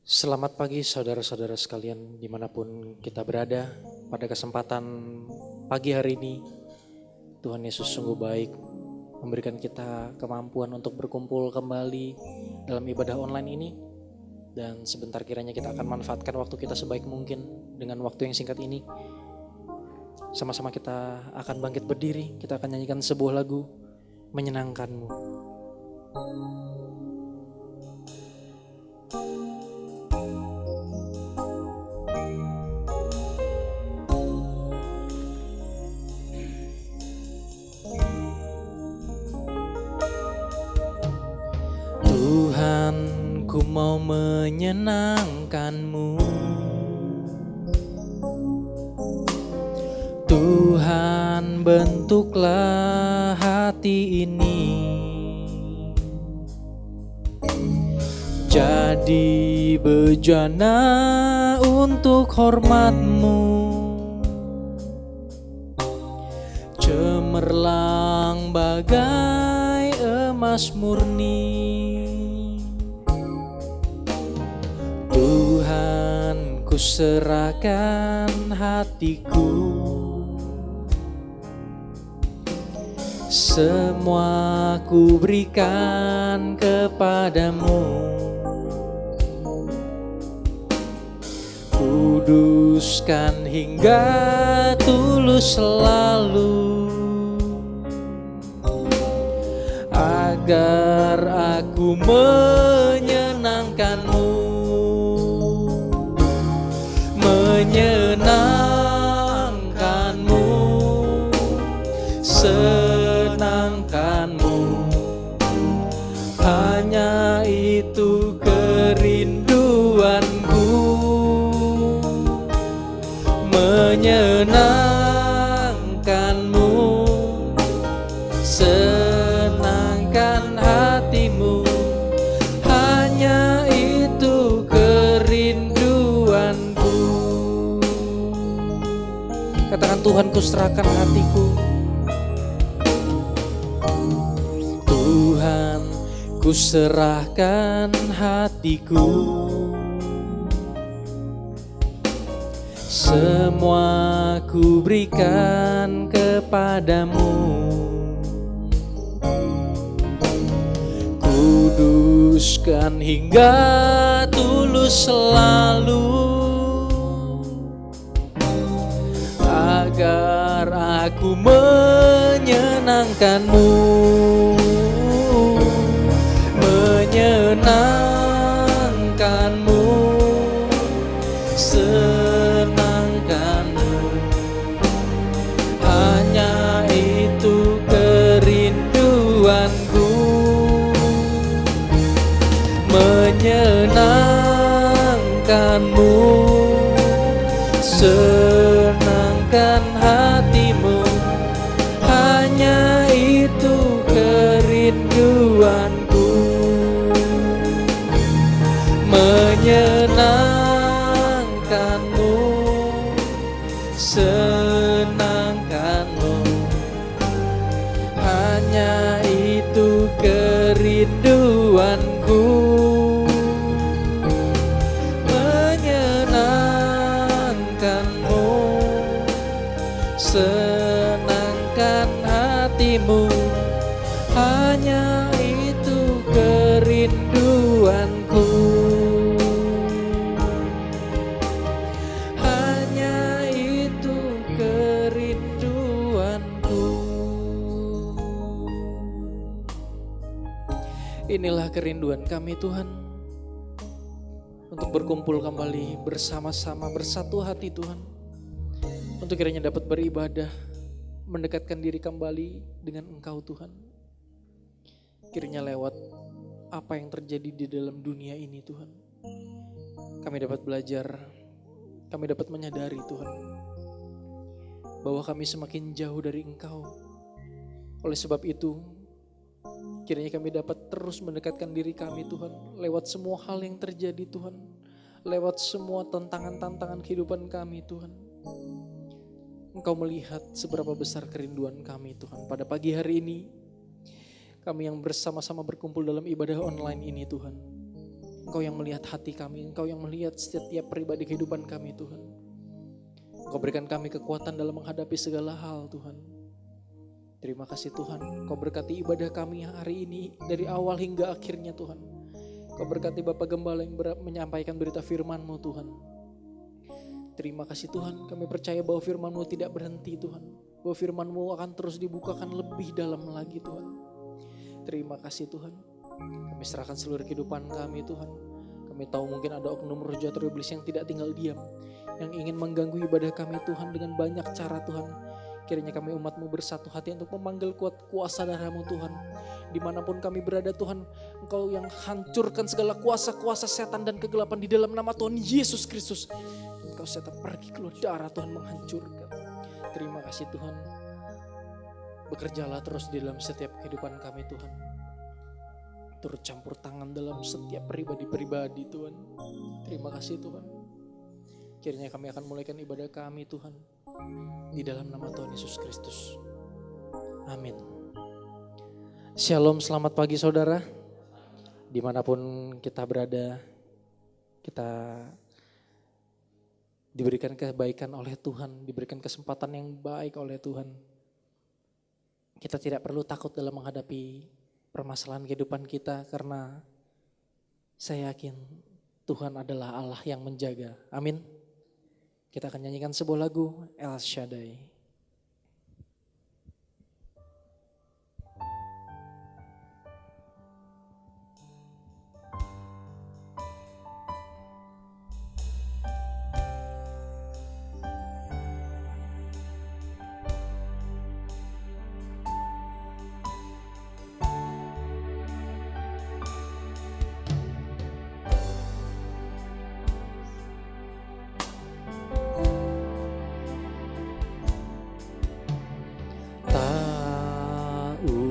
Selamat pagi saudara-saudara sekalian dimanapun kita berada. Pada kesempatan pagi hari ini Tuhan Yesus sungguh baik memberikan kita kemampuan untuk berkumpul kembali dalam ibadah online ini. Dan sebentar kiranya kita akan manfaatkan waktu kita sebaik mungkin dengan waktu yang singkat ini. Sama-sama kita akan bangkit berdiri, kita akan nyanyikan sebuah lagu menyenangkanmu. Tuhan, ku mau menyenangkanmu. Tuhan, bentuklah hati ini jadi bejana untuk hormat-Mu, cemerlang bagai emas murni. Tuhan, ku serahkan hatiku, semua ku berikan kepadamu. Kuduskan hingga tulus selalu, agar aku menyenangkanmu. Menyenangkanmu, senangkanmu, hanya itu kerinduanku. Menyenangkanmu, senangkan hatimu, hanya itu kerinduanku. Katakan, Tuhan, ku serahkan hatiku. Tuhan, ku serahkan hatiku, semua ku berikan kepadamu. Kuduskan hingga tulus selalu, agar aku menyenangkanmu. Menyenangkanmu, senangkanmu, hanya itu kerinduanku. Menyenangkanmu, senangkan hatimu, hanya itu kerinduanku. Menyenangkanmu, senangkanmu, hanya itu kerinduanku. Menyenangkanmu, senangkan hatimu, hanya itu kerinduanku. Hanya itu kerinduanku. Inilah kerinduan kami, Tuhan, untuk berkumpul kembali bersama-sama, bersatu hati, Tuhan, untuk kiranya dapat beribadah, mendekatkan diri kembali dengan Engkau, Tuhan. Kiranya lewat apa yang terjadi di dalam dunia ini, Tuhan, kami dapat belajar, kami dapat menyadari, Tuhan, bahwa kami semakin jauh dari Engkau. Oleh sebab itu, kiranya kami dapat terus mendekatkan diri kami, Tuhan, lewat semua hal yang terjadi, Tuhan, lewat semua tantangan-tantangan kehidupan kami, Tuhan. Engkau melihat seberapa besar kerinduan kami, Tuhan. Pada pagi hari ini, kami yang bersama-sama berkumpul dalam ibadah online ini, Tuhan, Engkau yang melihat hati kami, Engkau yang melihat setiap pribadi kehidupan kami Tuhan. Engkau berikan kami kekuatan dalam menghadapi segala hal Tuhan. Terima kasih Tuhan, Engkau berkati ibadah kami hari ini dari awal hingga akhirnya Tuhan. Engkau berkati Bapak Gembala yang menyampaikan berita firman-Mu Tuhan. Terima kasih Tuhan, kami percaya bahwa firman-Mu tidak berhenti Tuhan. Bahwa firman-Mu akan terus dibukakan lebih dalam lagi Tuhan. Terima kasih Tuhan, kami serahkan seluruh kehidupan kami Tuhan. Kami tahu mungkin ada oknum roh jahat iblis yang tidak tinggal diam, yang ingin mengganggu ibadah kami Tuhan dengan banyak cara Tuhan. Kiranya kami umat-Mu bersatu hati untuk memanggil kuasa darah-Mu Tuhan. Dimanapun kami berada Tuhan, Engkau yang hancurkan segala kuasa-kuasa setan dan kegelapan di dalam nama Tuhan Yesus Kristus. Engkau setan pergi keluar, darah Tuhan menghancurkan. Terima kasih Tuhan. Bekerjalah terus di dalam setiap kehidupan kami Tuhan. Turut campur tangan dalam setiap pribadi-pribadi Tuhan. Terima kasih Tuhan. Kiranya kami akan mulaikan ibadah kami Tuhan, di dalam nama Tuhan Yesus Kristus. Amin. Shalom, selamat pagi saudara. Dimanapun kita berada, kita diberikan kebaikan oleh Tuhan, diberikan kesempatan yang baik oleh Tuhan. Kita tidak perlu takut dalam menghadapi permasalahan kehidupan kita, karena saya yakin Tuhan adalah Allah yang menjaga. Amin. Kita akan nyanyikan sebuah lagu, El Shaddai.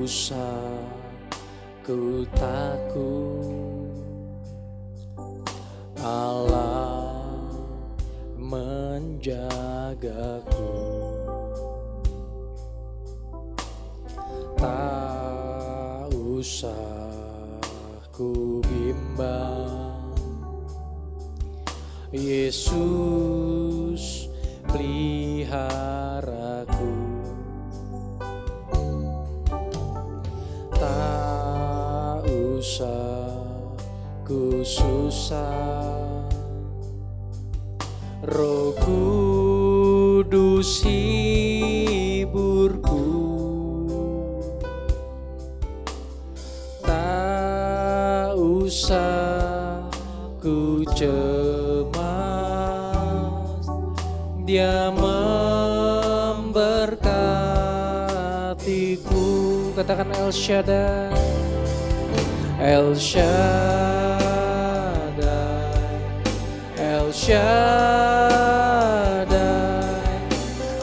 Usah ku takut, Allah menjagaku. Tak usah ku bimbang, Yesus peliharaku. Tak usah ku susah, Roh Kudus hiburku. Tak usah ku cemas, Dia memberkatiku. Katakan El Shaddai, El Shaddai, El Shaddai,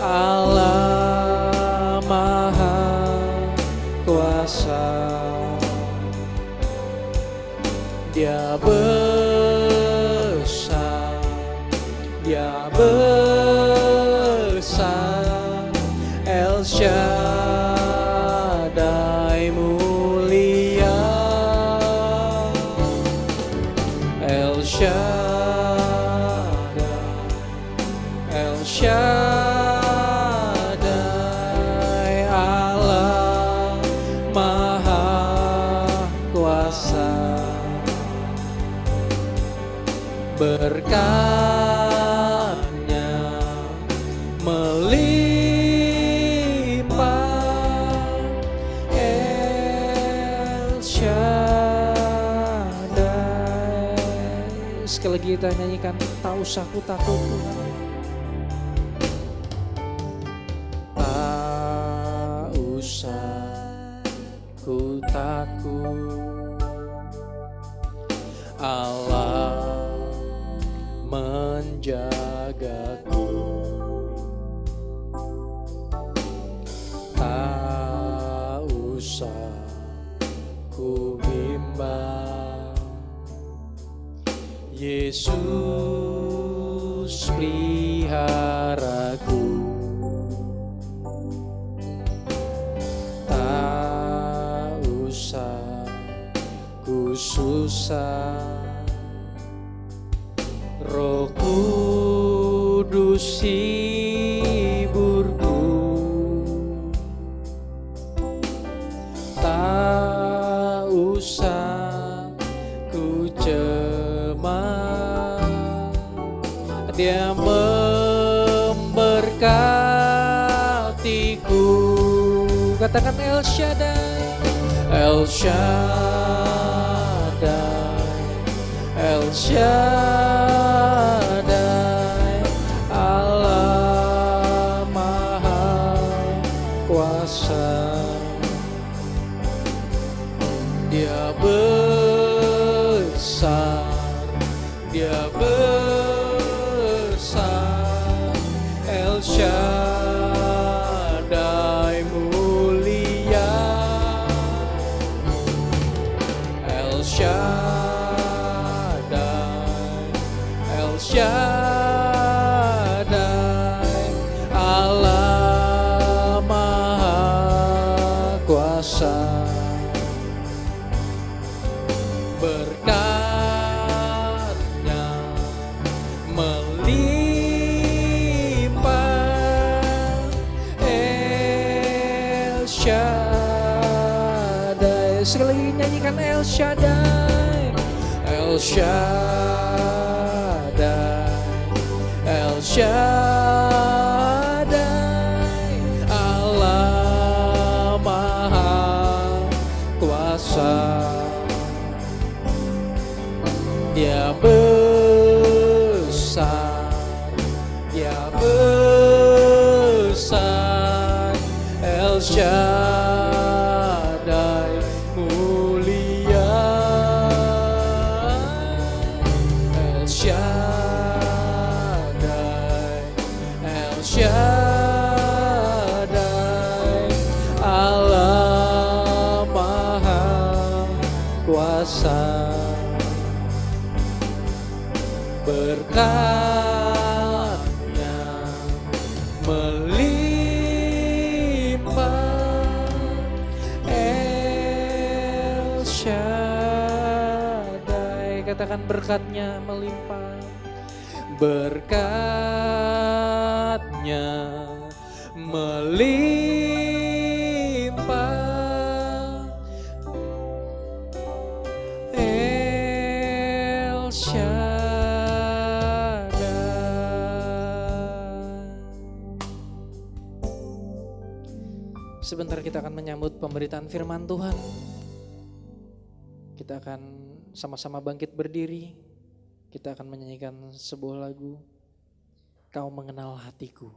Allah Maha Kuasa. Dia besar, Dia besar, El Shaddai mulia, El Shaddai, El Shaddai, Allah Maha Kuasa. Berkat-Nya melimpah, El Shaddai. Sekali lagi kita nyanyikan, tak usah ku takut Tuhan. Tak usah ku takut, Allah menjagaku. Tak usah ku bimbang, Yesus peliharaku. Tak usah ku susah, Roh Kudus hiburku, tak usah ku cemas, Dia memberkatiku. Katakan El Shaddai, El Shaddai, El Shaddai, Allah Maha Kuasa. Dia besar, Dia besar, El Shaddai mulia, El Shaddai, El Shaddai, Allah Maha Kuasa. Berkatnya melimpah, El Shaddai. Sekali lagi nyanyikan El Shaddai, El Shaddai, El Shaddai, Allah Maha Kuasa. Dia besar, Dia besar, El Shaddai mulia, El Shaddai, El Shaddai, Allah Maha Kuasa. Berkatnya melimpah, El Shaddai. Katakan berkatnya melimpah, berkatnya melimpah, El Shaddai. Sebentar kita akan menyambut pemberitaan firman Tuhan. Kita akan sama-sama bangkit berdiri. Kita akan menyanyikan sebuah lagu, Kau Mengenal Hatiku.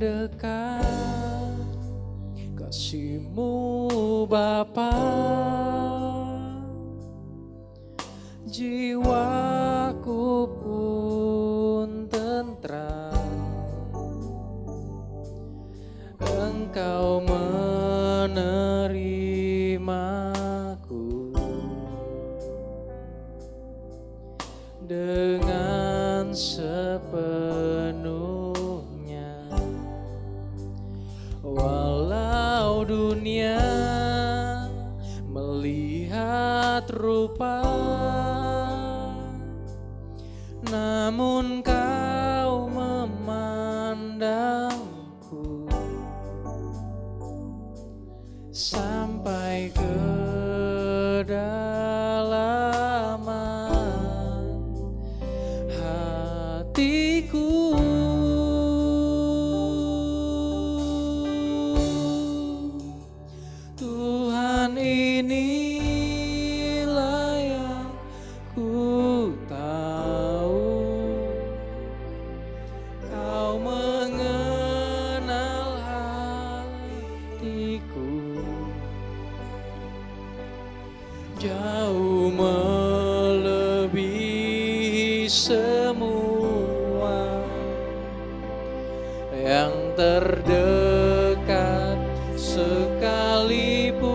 Dekat kasih-Mu Bapa, jiwaku pun tentram. Engkau menerimaku dengan sepenuhnya. Walau dunia melihat rupa, namun Kau memandangku sampai ke kedalaman hatiku. Inilah yang ku tahu, yang terdekat sekalipun.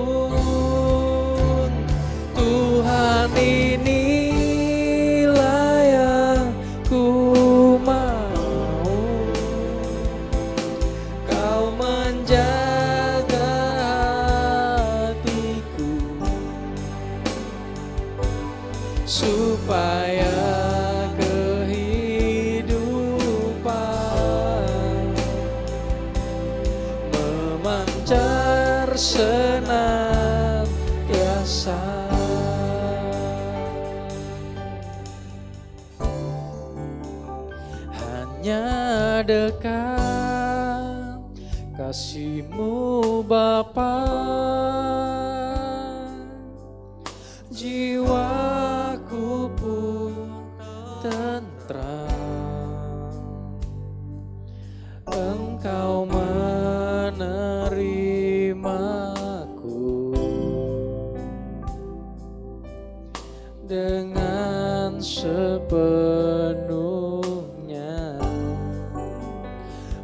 Tuhan, inilah yang ku mau, Kau menjaga hatiku supaya kehidupan memancar senantiasa. Hanya dekat kasih-Mu Bapa, jiwaku pun tentram. Engkau menerimaku dengan sepenuhnya,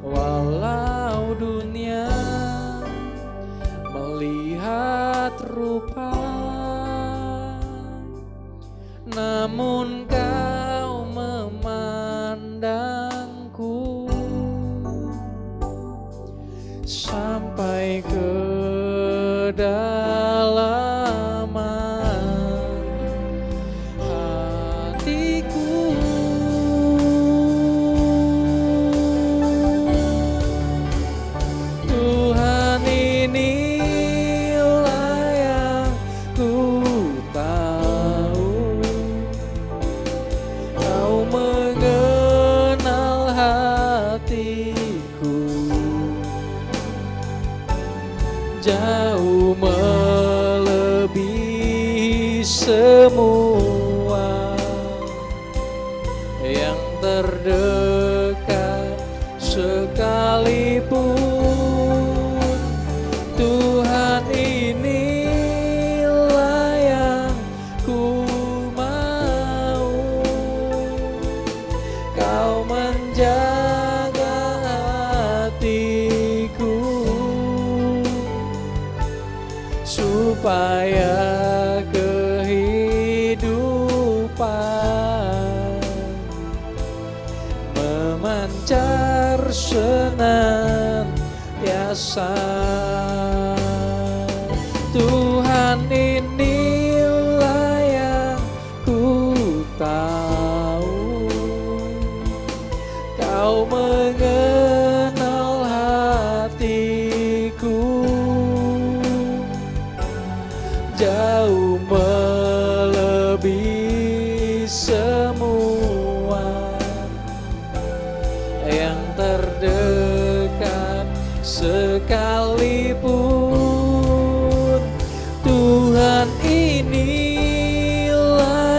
walau dunia melihat rupa, namun Kau memandangku sampai ke kedalaman hatiku. Tuhan, inilah yang ku tahu, Kau mengenal hatiku jauh melebihi semua yang terdekat sekalipun. Tuhan, inilah yang ku mau, Kau menjaga hatiku supaya kehidupan memancar senantiasa. Tuhan, inilah yang ku tahu, Kau mengenal hatiku jauh melebihi semua yang terdekat sekalipun. Tuhan, inilah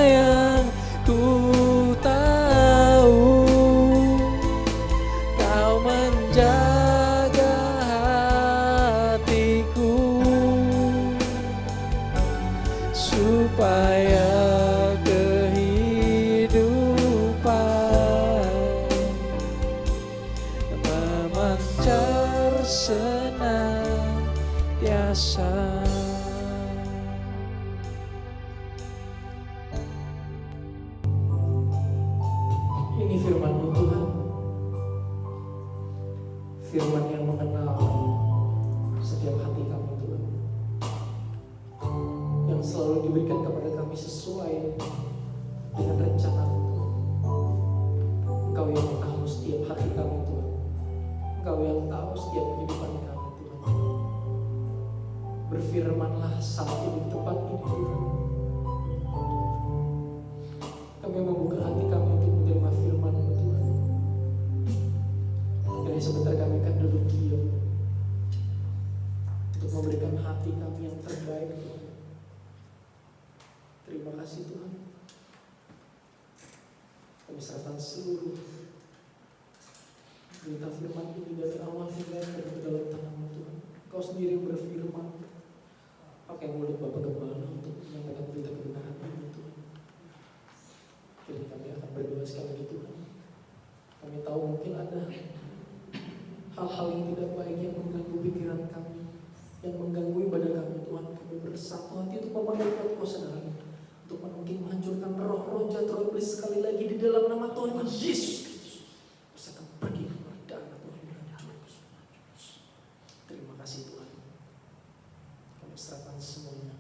yang ku tahu, Kau menjaga hatiku supaya kehidupan memancar senantiasa. Ini firman-Mu Tuhan, firman yang mengenal setiap hati kami Tuhan, yang selalu diberikan kepada kami sesuai dengan rencana-Mu Tuhan. Engkau yang tahu setiap hati kami Tuhan, Engkau yang tahu setiap kehidupan kami Tuhan. Berfirmanlah saat ini di tempat ini Tuhan. Kami membuka hati kami untuk menerima firman-Mu Tuhan. Dan sebentar kami akan duduk diam untuk memberikan hati kami yang terbaik Tuhan. Terima kasih Tuhan. Kami serahkan seluruh berita firman ini dari awal hingga akhir ke dalam tangan-Mu Tuhan. Kau sendiri yang berfirman, pakai mulut Bapak Gembala untuk menyampaikan berita kebenaran ini Tuhan. Jadi kami akan berdoa sekali lagi Tuhan. Kami tahu mungkin ada hal-hal yang tidak baik yang mengganggu pikiran kami, yang mengganggu ibadah kami Tuhan. Kami bersatu hati untuk memenuhi kuasa dalam untuk menghancurkan roh-roh jahat, roh iblis sekali lagi di dalam nama Tuhan Yesus Kristus. Bersatu pergi keluar darah Tuhan. Terima kasih Tuhan. Kami serahkan semuanya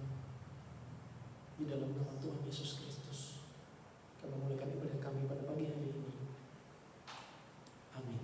di dalam nama Tuhan Yesus Kristus. Kami memulihkan ibadah kami pada pagi hari ini. Amin.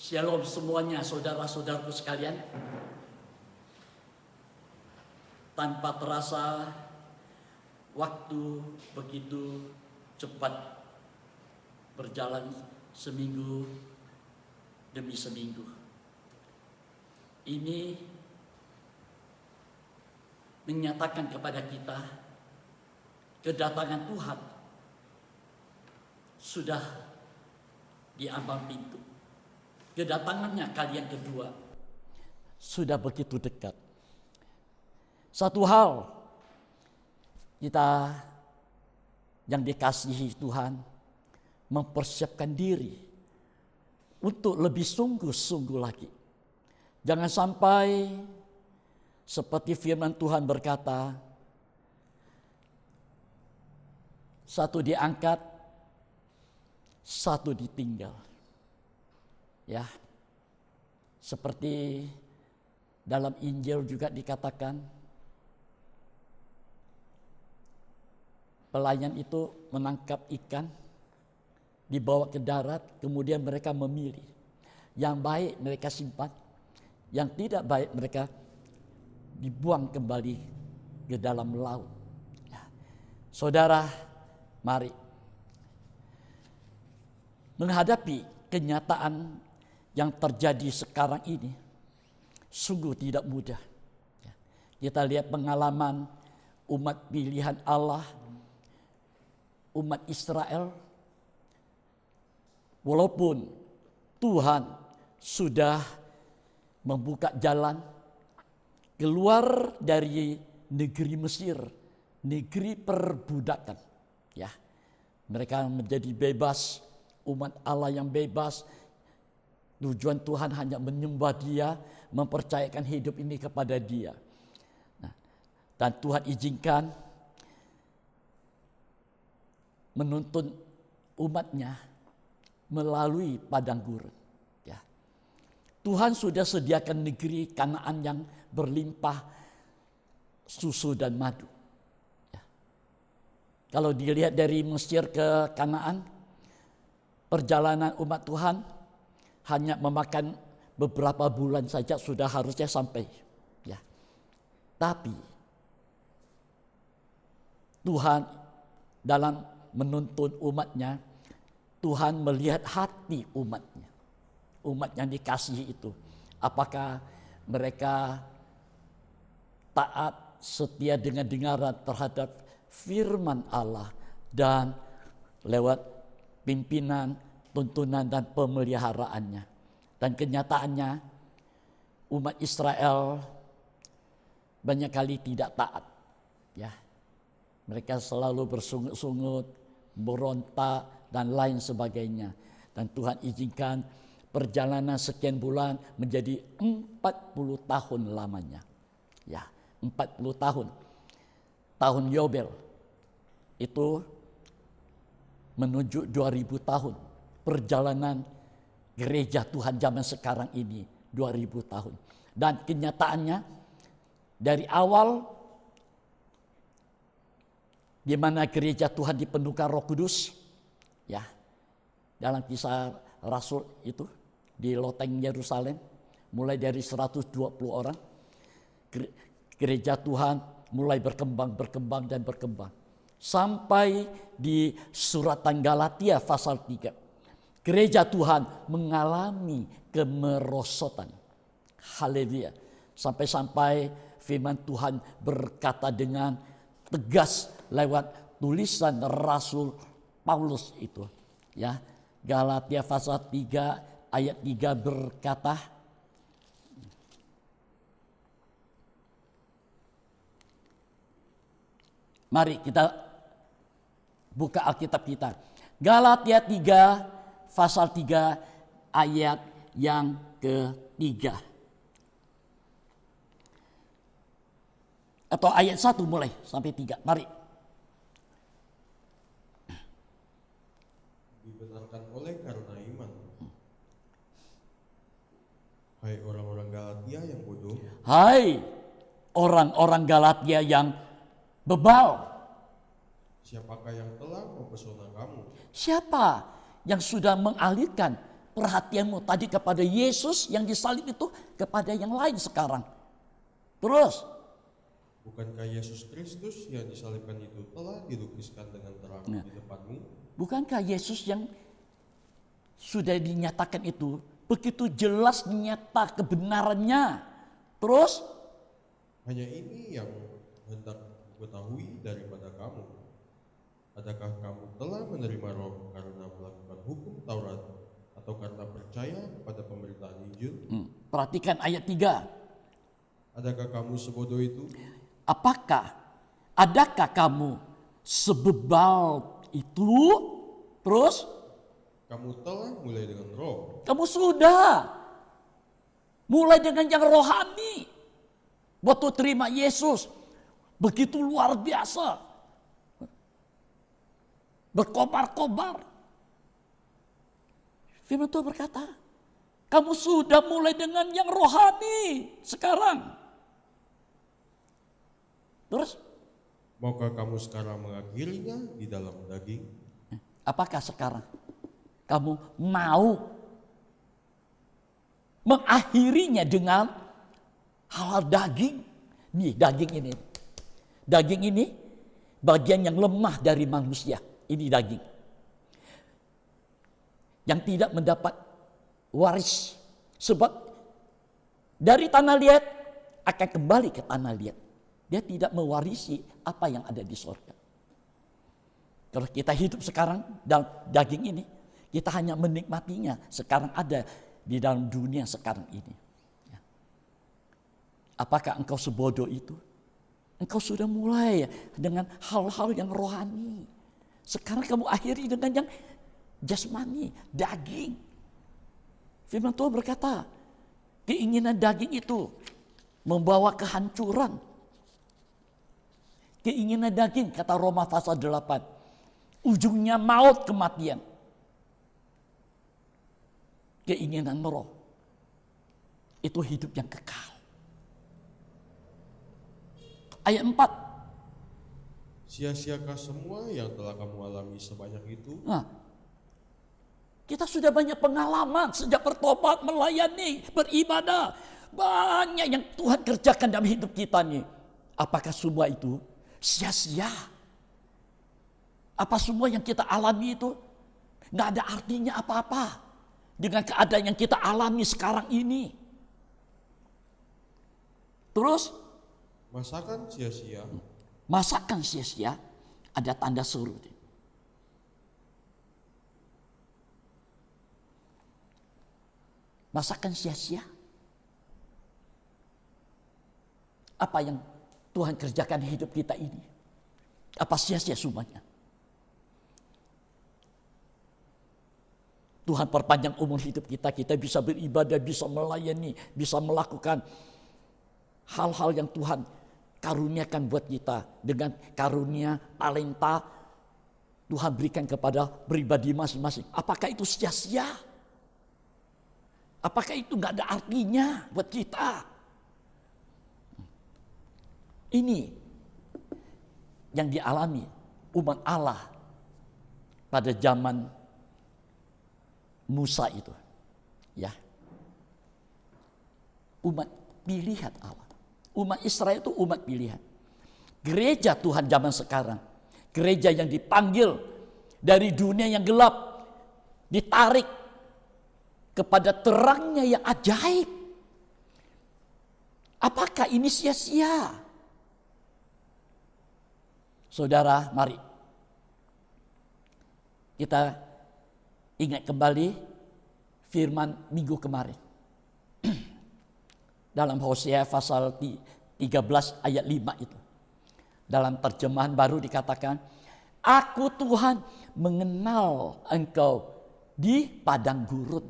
Shalom semuanya, saudara-saudaraku sekalian. Tanpa terasa waktu begitu cepat berjalan seminggu demi seminggu. Ini menyatakan kepada kita kedatangan Tuhan sudah di ambang pintu. Kedatangannya kali yang kedua sudah begitu dekat. Satu hal, kita yang dikasihi Tuhan mempersiapkan diri untuk lebih sungguh-sungguh lagi. Jangan sampai seperti firman Tuhan berkata, satu diangkat, satu ditinggal. Ya, seperti dalam Injil juga dikatakan, pelayan itu menangkap ikan, dibawa ke darat, kemudian mereka memilih. Yang baik mereka simpan, yang tidak baik mereka dibuang kembali ke dalam laut. Ya. Saudara, mari menghadapi kenyataan yang terjadi sekarang ini sungguh tidak mudah. Kita lihat pengalaman umat pilihan Allah, umat Israel, walaupun Tuhan sudah membuka jalan keluar dari negeri Mesir, negeri perbudakan. Ya, mereka menjadi bebas, umat Allah yang bebas. Tujuan Tuhan hanya menyembah Dia, mempercayakan hidup ini kepada Dia. Nah, dan Tuhan izinkan menuntun umatnya melalui padang gurun. Ya. Tuhan sudah sediakan negeri Kanaan yang berlimpah susu dan madu. Ya. Kalau dilihat dari Mesir ke Kanaan, perjalanan umat Tuhan hanya memakan beberapa bulan saja sudah harusnya sampai. Ya. Tapi Tuhan dalam menuntun umatnya, Tuhan melihat hati umatnya. Umat yang dikasihi itu. Apakah mereka taat, setia dengan dengaran terhadap firman Allah dan lewat pimpinan, tuntunan dan pemeliharaannya. Dan kenyataannya umat Israel banyak kali tidak taat. Ya. Mereka selalu bersungut-sungut, berontak dan lain sebagainya. Dan Tuhan izinkan perjalanan sekian bulan menjadi 40 tahun lamanya. Ya, 40 tahun. Tahun Yobel itu menuju 2000 tahun. Perjalanan gereja Tuhan zaman sekarang ini 2000 tahun. Dan kenyataannya dari awal di mana gereja Tuhan dipenuhkan Roh Kudus, ya, dalam Kisah Rasul itu di loteng Yerusalem, mulai dari 120 orang, gereja Tuhan mulai berkembang dan berkembang. Sampai di suratan Galatia pasal 3. Gereja Tuhan mengalami kemerosotan. Haleluya. Sampai-sampai firman Tuhan berkata dengan tegas lewat tulisan Rasul Paulus itu. Ya, Galatia pasal 3 ayat 3 berkata, mari kita buka Alkitab kita. Galatia 3 pasal 3 ayat yang ketiga. Atau ayat 1 mulai sampai 3. Mari. Dibenarkan oleh karena iman. Hai orang-orang Galatia yang bodoh, Hai orang-orang Galatia yang bebal. siapakah yang telah mempesona kamu? Siapa yang sudah mengalihkan perhatianmu tadi kepada Yesus yang disalib itu kepada yang lain sekarang? Terus, Bukankah Yesus Kristus yang disalibkan itu telah dilukiskan dengan terang di depanmu? bukankah Yesus yang sudah dinyatakan itu begitu jelas nyata kebenarannya? Terus, Hanya ini yang hendak ketahui daripada kamu. Adakah kamu telah menerima Roh karena melakukan hukum Taurat atau karena percaya kepada pemberitaan Injil? perhatikan ayat 3. Adakah kamu sebodoh itu? Adakah kamu sebebal itu? Terus, Kamu telah mulai dengan Roh. kamu sudah mulai dengan yang rohani. Waktu terima Yesus begitu luar biasa. Berkobar-kobar. Firman Tuhan berkata, kamu sudah mulai dengan yang rohani sekarang. Terus, Maukah kamu sekarang mengakhirinya di dalam daging? apakah sekarang kamu mau mengakhirinya dengan hal daging? Nih, daging ini. Daging ini bagian yang lemah dari manusia. Ini daging. Yang tidak mendapat waris. Sebab dari tanah liat akan kembali ke tanah liat. Dia tidak mewarisi apa yang ada di surga. Kalau kita hidup sekarang dalam daging ini, kita hanya menikmatinya sekarang ada di dalam dunia sekarang ini. Ya. Apakah engkau sebodoh itu? Engkau sudah mulai dengan hal-hal yang rohani. Sekarang kamu akhiri dengan yang jasmani, daging. Firman Tuhan berkata, keinginan daging itu membawa kehancuran. Keinginan daging, kata Roma pasal 8, ujungnya maut, kematian. Keinginan roh, itu hidup yang kekal. Ayat 4. Sia-siakah semua yang telah kamu alami sebanyak itu? Nah, kita sudah banyak pengalaman sejak bertobat, melayani, beribadah. Banyak yang Tuhan kerjakan dalam hidup kita nih. Apakah semua itu sia-sia? Apa semua yang kita alami itu gak ada artinya apa-apa dengan keadaan yang kita alami sekarang ini? Terus, Masakan sia-sia? masakan sia-sia, ada tanda seru. Masakan sia-sia? Apa yang Tuhan kerjakan di hidup kita ini? Apa sia-sia semuanya? Tuhan perpanjang umur hidup kita, kita bisa beribadah, bisa melayani, bisa melakukan hal-hal yang Tuhan karuniakan buat kita dengan karunia, talenta Tuhan berikan kepada pribadi masing-masing. Apakah itu sia-sia? Apakah itu gak ada artinya buat kita? Ini yang dialami umat Allah pada zaman Musa itu. Ya. Umat pilihan Allah. Umat Israel itu umat pilihan. Gereja Tuhan zaman sekarang. Gereja yang dipanggil dari dunia yang gelap. Ditarik kepada terangnya yang ajaib. Apakah ini sia-sia? Saudara, mari kita ingat kembali firman minggu kemarin. Dalam Hosea pasal 13 ayat 5 itu. Dalam terjemahan baru dikatakan, Aku Tuhan mengenal engkau di padang gurun,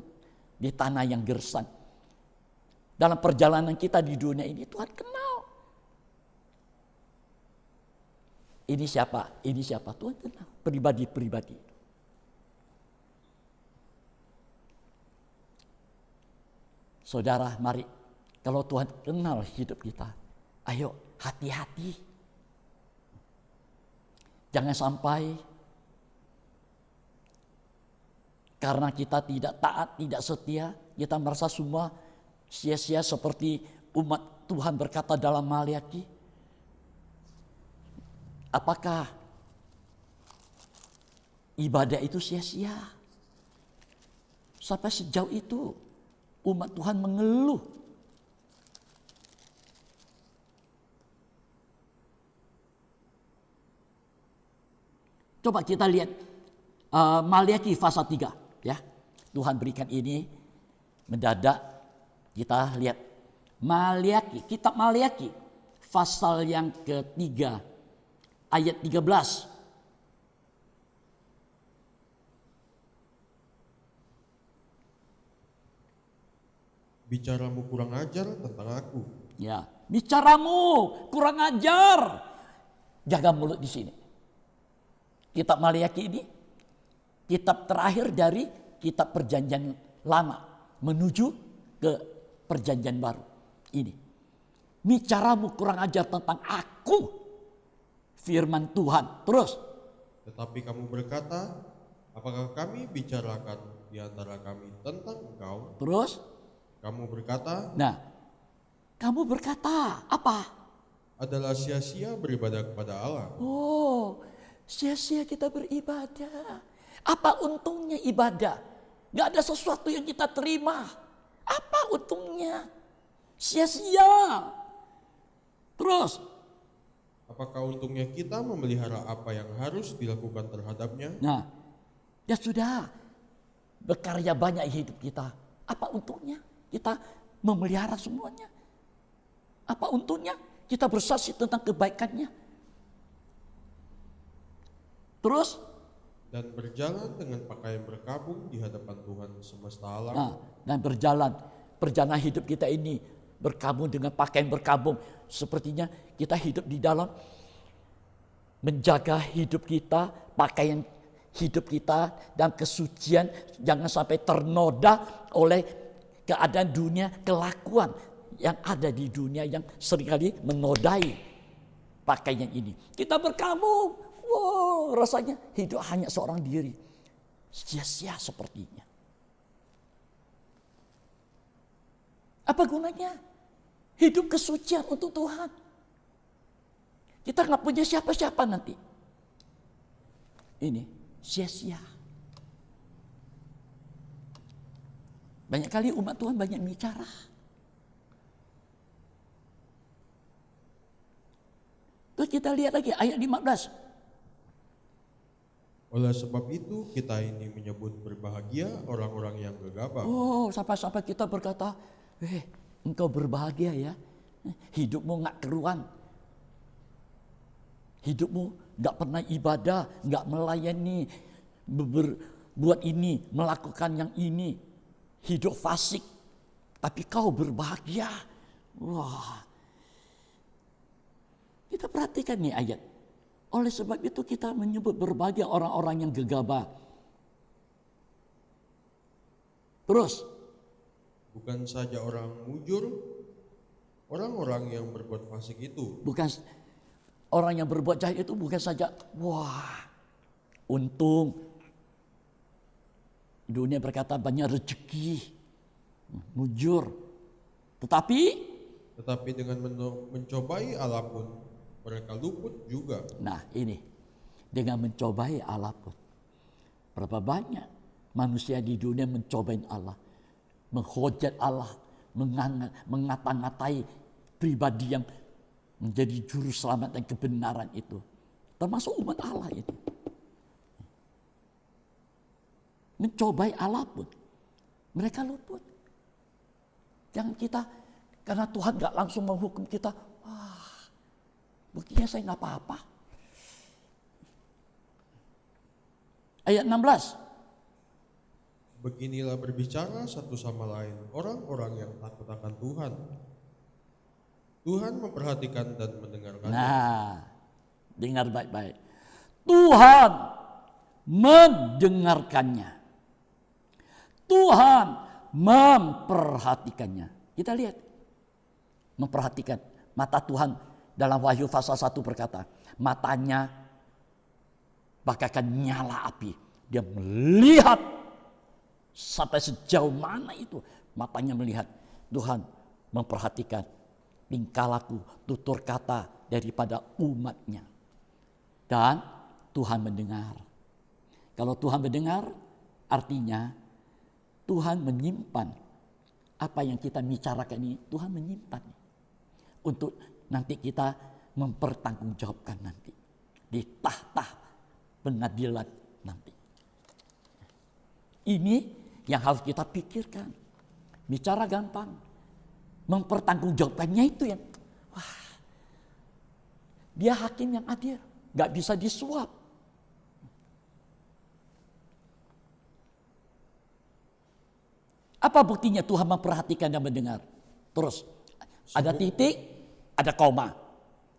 di tanah yang gersang. Dalam perjalanan kita di dunia ini Tuhan kenal. Ini siapa? Ini siapa? Tuhan kenal. Pribadi-pribadi. Saudara, mari. Kalau Tuhan kenal hidup kita, ayo hati-hati. Jangan sampai karena kita tidak taat, tidak setia, kita merasa semua sia-sia seperti umat Tuhan berkata dalam Maliaki. Apakah ibadah itu sia-sia? Sampai sejauh itu umat Tuhan mengeluh. Coba kita lihat Maliaki pasal 3 ya. Tuhan berikan ini mendadak, kita lihat Maliaki, kitab Maliaki pasal yang ketiga ayat 13. Bicaramu kurang ajar tentang aku. Ya, bicaramu kurang ajar. Jaga mulut di sini. Kitab Maliaki ini kitab terakhir dari kitab Perjanjian Lama menuju ke Perjanjian Baru. Ini. Bicaramu kurang ajar tentang aku. Firman Tuhan. Terus. Tetapi kamu berkata, apakah kami bicarakan di antara kami tentang engkau? Terus. Kamu berkata, Nah, kamu berkata apa? adalah sia-sia beribadah kepada Allah. Oh, sia-sia kita beribadah. Apa untungnya ibadah? Gak ada sesuatu yang kita terima. Apa untungnya? Sia-sia. Terus. Apakah untungnya kita memelihara apa yang harus dilakukan terhadapnya? Nah, ya sudah. Berkarya banyak hidup kita. Apa untungnya? Kita memelihara semuanya. Apa untungnya? Kita bersaksi tentang kebaikannya. Terus? Dan berjalan dengan pakaian berkabung di hadapan Tuhan semesta alam. Nah, dan berjalan. Perjalanan hidup kita ini berkabung dengan pakaian berkabung. Sepertinya kita hidup di dalam menjaga hidup kita, pakaian hidup kita dan kesucian jangan sampai ternoda oleh keadaan dunia, kelakuan yang ada di dunia yang seringkali menodai pakaian ini. Kita berkabung, wow, rasanya hidup hanya seorang diri. Sia-sia sepertinya. Apa gunanya? Hidup kesucian untuk Tuhan. Kita nggak punya siapa-siapa nanti. Ini sia-sia. Banyak kali umat Tuhan banyak bicara. Terus kita lihat lagi ayat 15. Oleh sebab itu kita ini menyebut berbahagia orang-orang yang gegabah. Oh, sampai-sampai kita berkata, engkau berbahagia ya. Hidupmu gak keruan. Hidupmu gak pernah ibadah, gak melayani, berbuat ini, melakukan yang ini. Hidup fasik, tapi kau berbahagia. Wah, kita perhatikan nih ayat. Oleh sebab itu kita menyebut berbahagia orang-orang yang gegabah. Terus. Bukan saja orang mujur, orang-orang yang berbuat fasik itu. Bukan orang yang berbuat jahat itu bukan saja, wah, untung. Dunia berkata banyak rezeki, mujur. Tetapi dengan mencobai Allah pun mereka luput juga. Nah ini, dengan mencobai Allah pun. Berapa banyak manusia di dunia mencobai Allah. Menghujat Allah, mengata-ngatai pribadi yang menjadi juru selamat dan kebenaran itu. Termasuk umat Allah itu. Mencobai Allah pun mereka luput. Jangan kita, karena Tuhan gak langsung menghukum kita, wah buktinya saya gak apa-apa. Ayat 16. Beginilah berbicara satu sama lain orang-orang yang takut akan Tuhan. Tuhan memperhatikan dan mendengarkan. Nah, dengar baik-baik. Tuhan mendengarkannya. Tuhan memperhatikannya. Kita lihat. Memperhatikan. Mata Tuhan dalam Wahyu pasal 1 berkata, matanya bagaikan nyala api. Dia melihat sampai sejauh mana itu matanya melihat. Tuhan memperhatikan tingkah laku, tutur kata daripada umatnya. Dan Tuhan mendengar. Kalau Tuhan mendengar, artinya Tuhan menyimpan apa yang kita bicarakan ini. Tuhan menyimpan untuk nanti kita mempertanggungjawabkan nanti di tahta pengadilan nanti. Ini yang harus kita pikirkan. Bicara gampang, mempertanggungjawabkannya itu yang wah, dia hakim yang adil, gak bisa disuap. Apa buktinya Tuhan memperhatikan dan mendengar? Terus ada titik, ada koma.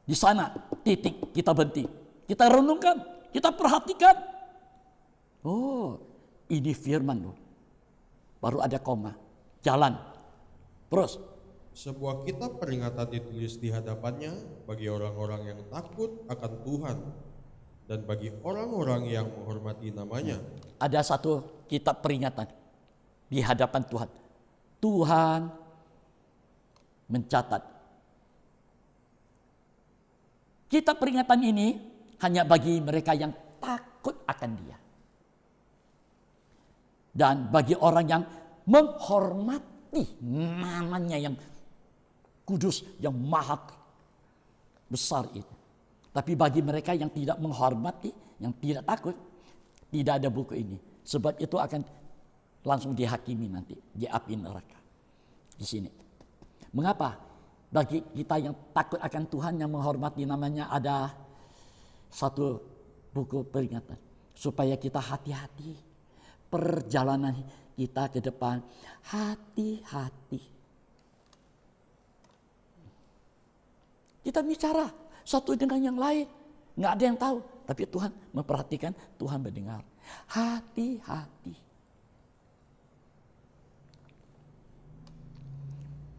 Di sana titik, kita berhenti. Kita renungkan, kita perhatikan. Oh, ini firman loh. Baru ada koma. Jalan. Terus. Sebuah kitab peringatan ditulis di hadapannya bagi orang-orang yang takut akan Tuhan dan bagi orang-orang yang menghormati namanya. Ada satu kitab peringatan di hadapan Tuhan. Tuhan mencatat. Kitab peringatan ini hanya bagi mereka yang takut akan Dia. Dan bagi orang yang menghormati namanya yang kudus, yang maha besar itu. Tapi bagi mereka yang tidak menghormati, yang tidak takut, tidak ada buku ini. Sebab itu akan langsung dihakimi nanti di api neraka. Di sini. Mengapa? Bagi kita yang takut akan Tuhan, yang menghormati namanya, ada satu buku peringatan. Supaya kita hati-hati. Perjalanan kita ke depan. Hati-hati. Kita bicara satu dengan yang lain. Nggak ada yang tahu. Tapi Tuhan memperhatikan, Tuhan mendengar. Hati-hati.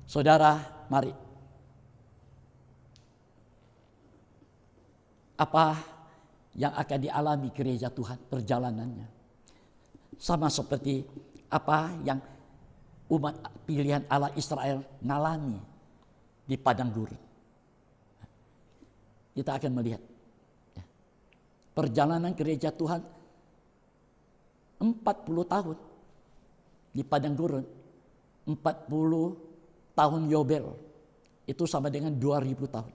Saudara, mari. Apa yang akan dialami gereja Tuhan perjalanannya? Sama seperti apa yang umat pilihan Allah Israel ngalami di padang gurun. Kita akan melihat perjalanan gereja Tuhan 40 tahun di padang gurun. 40 tahun Yobel itu sama dengan 2000 tahun.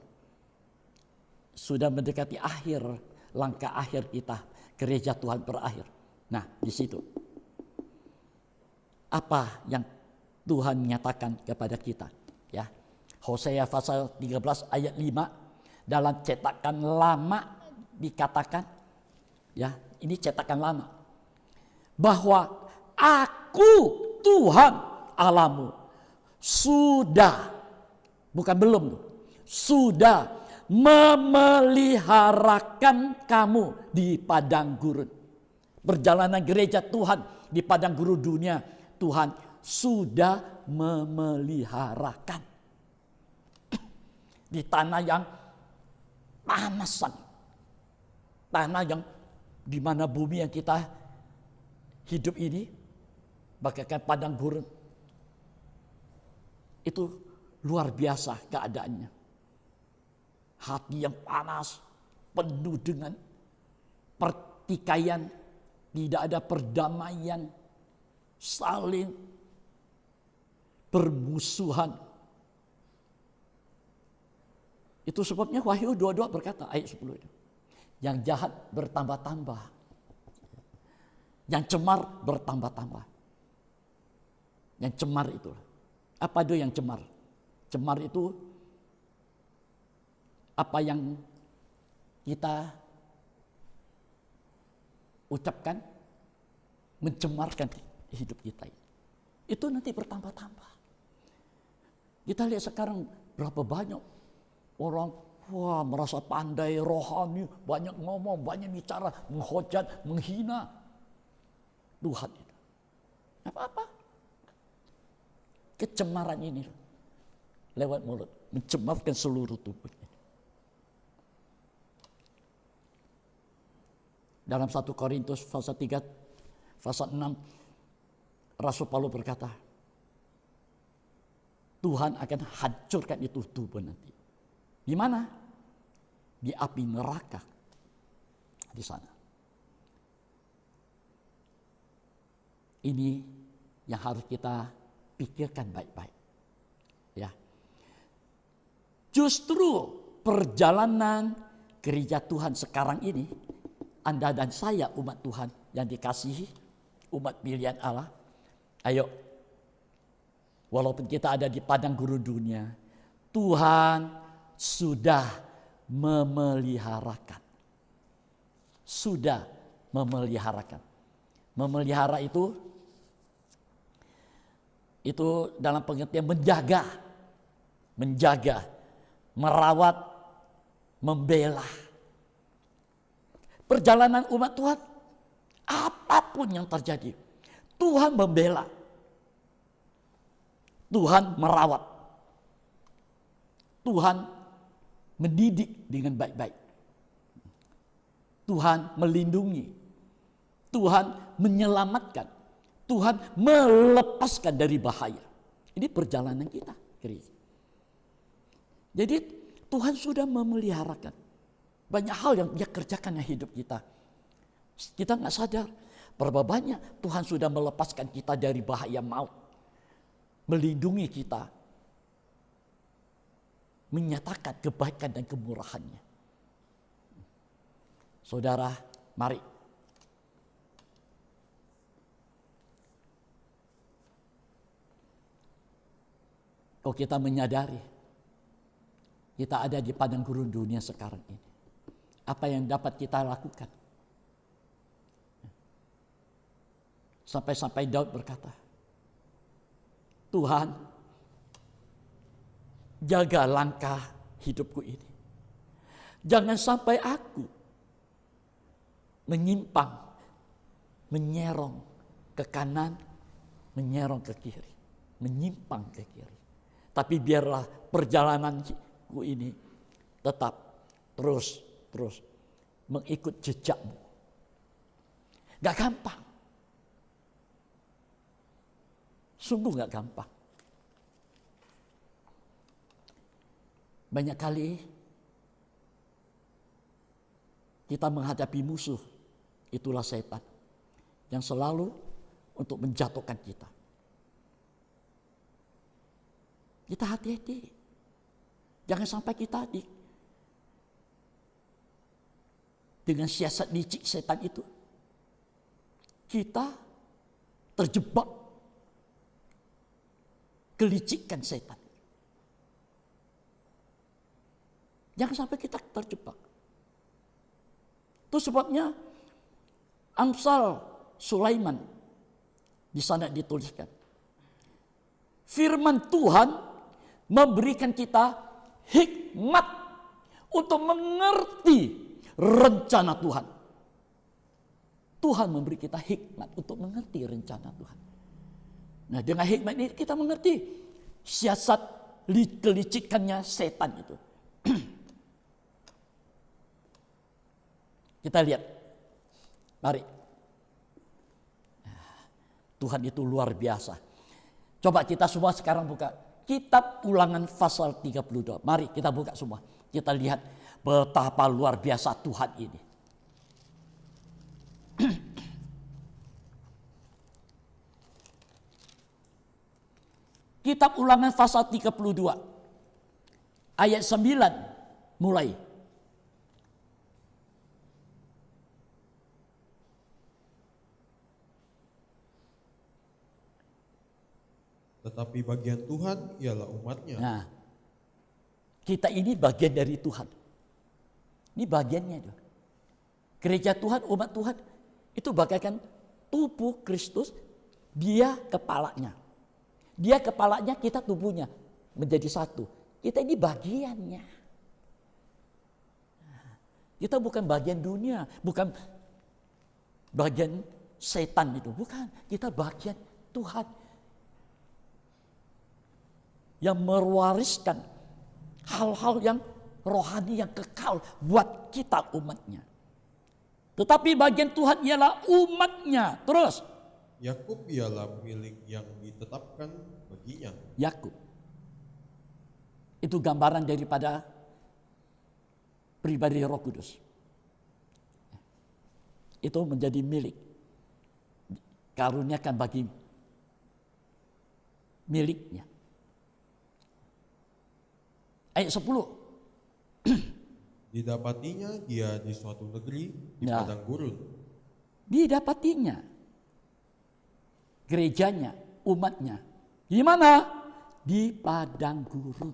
Sudah mendekati akhir, langkah akhir kita, gereja Tuhan berakhir. Nah, di situ apa yang Tuhan nyatakan kepada kita, ya. Hosea pasal 13 ayat 5 dalam cetakan lama dikatakan, ya, ini cetakan lama, bahwa aku Tuhan Allahmu sudah, bukan belum, sudah memeliharakan kamu di padang gurun. Perjalanan gereja Tuhan di padang gurun dunia, Tuhan sudah memeliharakan. Di tanah yang panasan, tanah yang dimana bumi yang kita hidup ini bagaikan padang gurun. Itu luar biasa keadaannya. Hati yang panas, penuh dengan pertikaian, tidak ada perdamaian, saling bermusuhan. Itu sebabnya Wahyu 22 berkata ayat 10 itu. Yang jahat bertambah-tambah. Yang cemar bertambah-tambah. Yang cemar itu. Apa itu yang cemar? Cemar itu apa yang kita ucapkan mencemarkan hidup kita. Itu nanti bertambah-tambah. Kita lihat sekarang berapa banyak orang merasa pandai, rohani, banyak ngomong, banyak bicara, menghujat, menghina Tuhan itu. Apa-apa? Kecemaran ini lewat mulut mencemarkan seluruh tubuhnya. Dalam 1 Korintus pasal 3, pasal 6, Rasul Paulus berkata, Tuhan akan hancurkan itu tubuh nanti. Di mana? Di api neraka. Di sana. Ini yang harus kita pikirkan baik-baik. Ya. Justru perjalanan gereja Tuhan sekarang ini, Anda dan saya umat Tuhan yang dikasihi, umat pilihan Allah, ayo, walaupun kita ada di padang gurun dunia, Tuhan sudah memeliharakan. Sudah memeliharakan. Memelihara itu dalam pengertian menjaga, merawat, membela. Perjalanan umat Tuhan, apapun yang terjadi, Tuhan membela. Tuhan merawat. Tuhan mendidik dengan baik-baik. Tuhan melindungi. Tuhan menyelamatkan. Tuhan melepaskan dari bahaya. Ini perjalanan kita, gereja. Jadi Tuhan sudah memeliharakan. Banyak hal yang dia kerjakan dalam hidup kita. Kita nggak sadar berapa banyak Tuhan sudah melepaskan kita dari bahaya maut. Melindungi kita. Menyatakan kebaikan dan kemurahannya. Saudara, mari. Kalau kita menyadari, kita ada di padang gurun dunia sekarang ini. Apa yang dapat kita lakukan? Sampai-sampai Daud berkata, Tuhan, jaga langkah hidupku ini. Jangan sampai aku menyimpang, menyerong ke kanan, menyerong ke kiri, menyimpang ke kiri. Tapi biarlah perjalananku ini tetap terus mengikut jejakmu. Gak gampang. Sungguh gak gampang. Banyak kali kita menghadapi musuh, itulah setan yang selalu untuk menjatuhkan kita. Kita hati-hati. Jangan sampai kita dengan siasat licik setan itu, kita terjebak kelicikan setan. Jangan sampai kita terjebak. Itu sebabnya Amsal Sulaiman di sana dituliskan. Firman Tuhan memberikan kita hikmat untuk mengerti rencana Tuhan. Tuhan memberi kita hikmat untuk mengerti rencana Tuhan. Nah, dengan hikmat ini kita mengerti siasat kelicikannya setan itu. Kita lihat. Mari. Tuhan itu luar biasa. Coba kita semua sekarang buka Kitab Ulangan pasal 32. Mari kita buka semua. Kita lihat betapa luar biasa Tuhan ini. Kitab Ulangan pasal 32. Ayat 9 mulai. Tetapi bagian Tuhan ialah umatnya. Nah, kita ini bagian dari Tuhan. Ini bagiannya itu. Gereja Tuhan, umat Tuhan itu bagaikan tubuh Kristus, dia kepalanya. Dia kepalanya, kita tubuhnya menjadi satu. Kita ini bagiannya. Kita bukan bagian dunia, bukan bagian setan itu, bukan. Kita bagian Tuhan yang mewariskan hal-hal yang rohani yang kekal buat kita umatnya. Tetapi bagian Tuhan ialah umatnya. Terus Yakub ialah milik yang ditetapkan baginya. Yakub itu gambaran daripada pribadi Roh Kudus. Itu menjadi milik, karuniakan bagi miliknya. Ayat 10. Didapatinya dia di suatu negeri di Ya. padang gurun. Didapatinya gerejanya, umatnya. Di mana? Di padang gurun.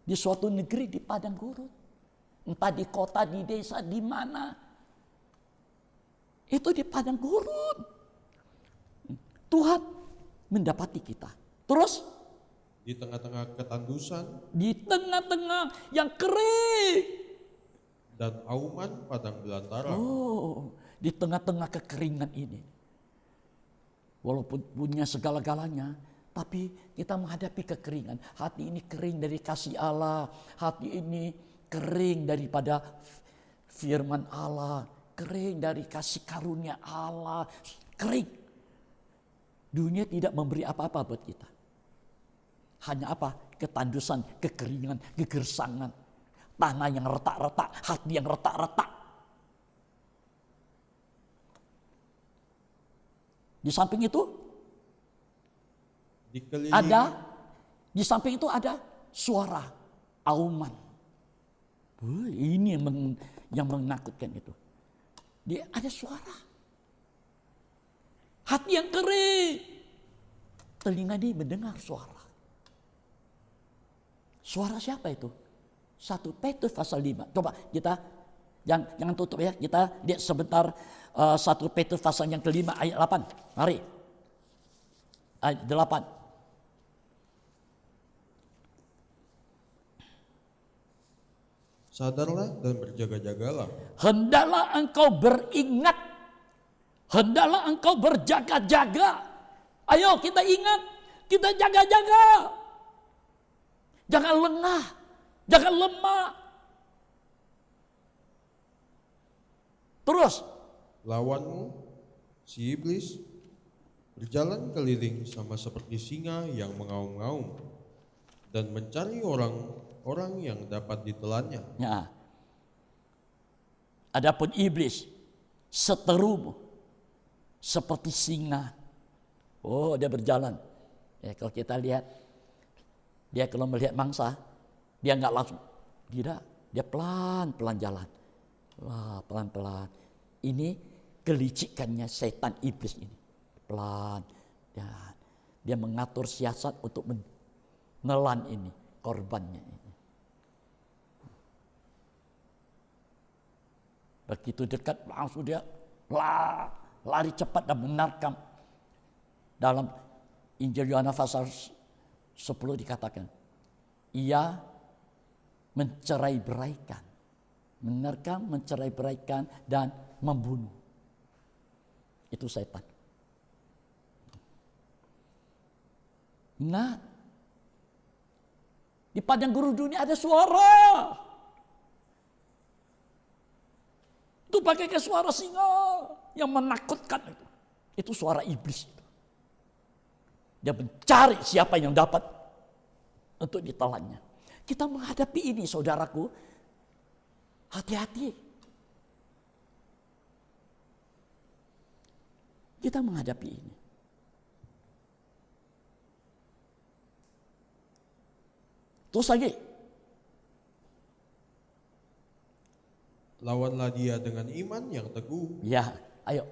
Di suatu negeri di padang gurun. Entah di kota, di desa, di mana. Itu di padang gurun. Tuhan mendapati kita. Terus Di tengah-tengah ketandusan di tengah-tengah yang kering. dan auman padang belantara. Oh, di tengah-tengah kekeringan ini. Walaupun punya segala-galanya, tapi kita menghadapi kekeringan. Hati ini kering dari kasih Allah. Hati ini kering daripada firman Allah. Kering dari kasih karunia Allah. Kering. Dunia tidak memberi apa-apa buat kita. Hanya apa? Ketandusan, kekeringan, gegersangan. Tanah yang retak-retak, hati yang retak-retak. Di samping itu Dikelilingi di samping itu ada suara auman. Ini yang menakutkan itu. Dia ada suara. Hati yang kering. Telinga dia mendengar suara. Suara siapa itu? 1 Petrus pasal 5. Coba kita jangan tutup ya. Kita lihat sebentar 1 Petrus pasal yang kelima ayat 8. Mari. Ayat 8. sadarlah dan berjaga-jagalah. Hendaklah engkau beringat. Hendaklah engkau berjaga-jaga. Ayo kita ingat. Kita jaga-jaga. Jangan lengah. Jangan lemah. Terus. Lawanmu, si iblis, berjalan keliling sama seperti singa yang mengaum-ngaum dan mencari orang yang dapat ditelannya. Ya. Adapun iblis seteru seperti singa. Oh, dia berjalan. Ya, kalau kita lihat, dia kalau melihat mangsa, dia nggak langsung, tidak, dia pelan-pelan jalan. Wah, pelan-pelan. Ini kelicikannya setan iblis ini. Pelan. Dan dia mengatur siasat untuk menelan ini, korbannya ini. Begitu dekat langsung dia lari cepat dan menerkam. Dalam Injil Yohanes pasal 10 dikatakan, ia mencerai-beraikan, menerkam, mencerai-beraikan dan membunuh. Itu setan. Ingat, di padang gurun dunia ada suara. Itu pakai suara singa yang menakutkan itu. Itu suara iblis itu. Dia mencari siapa yang dapat untuk ditelannya. Kita menghadapi ini, saudaraku. Hati-hati. Kita menghadapi ini. Terus lagi. lawanlah dia dengan iman yang teguh. Ya, ayo.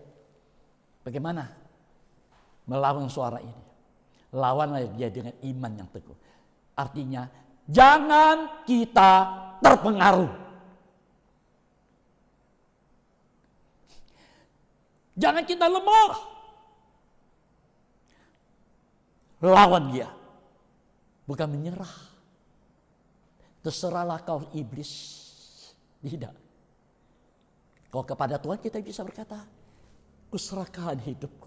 Bagaimana melawan suara ini? Lawanlah dia dengan iman yang teguh. Artinya, jangan kita terpengaruh. Jangan kita lemah. Lawan dia. Bukan menyerah. Terserahlah kau iblis. Tidak. Kalau kepada Tuhan kita bisa berkata, kuserahkan hidupku,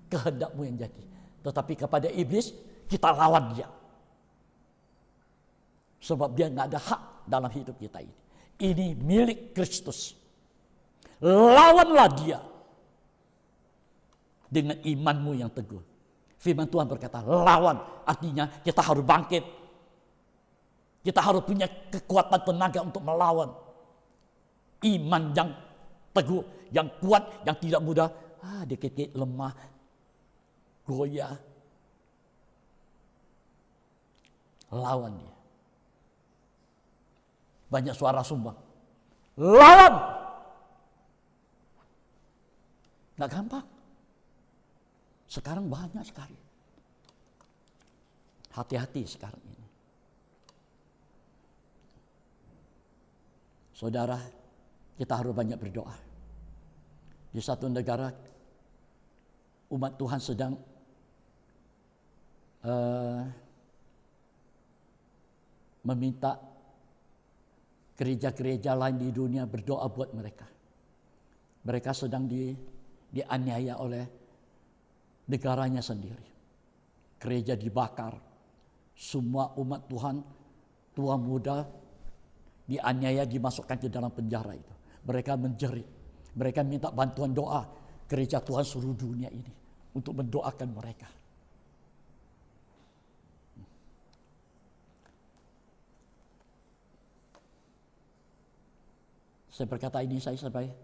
kehendakmu yang jadi. Tetapi kepada iblis kita lawan dia. Sebab dia nggak ada hak dalam hidup kita ini. Ini milik Kristus. Lawanlah dia dengan imanmu yang teguh. Firman Tuhan berkata, lawan. Artinya kita harus bangkit. Kita harus punya kekuatan tenaga untuk melawan. Iman yang teguh, yang kuat, yang tidak mudah. Dikit-dikit lemah, goyah. Lawan dia. Banyak suara sumbang. Lawan. Nggak gampang. Sekarang banyak sekali. Hati-hati sekarang ini. Saudara, kita harus banyak berdoa. Di satu negara, umat Tuhan sedang meminta gereja-gereja lain di dunia berdoa buat mereka. Mereka sedang dianiaya oleh negaranya sendiri. Gereja dibakar. Semua umat Tuhan, tua muda, dianiaya, dimasukkan ke dalam penjara itu. Mereka menjerit. Mereka minta bantuan doa gereja Tuhan seluruh dunia ini untuk mendoakan mereka. Saya berkata ini saya sebagai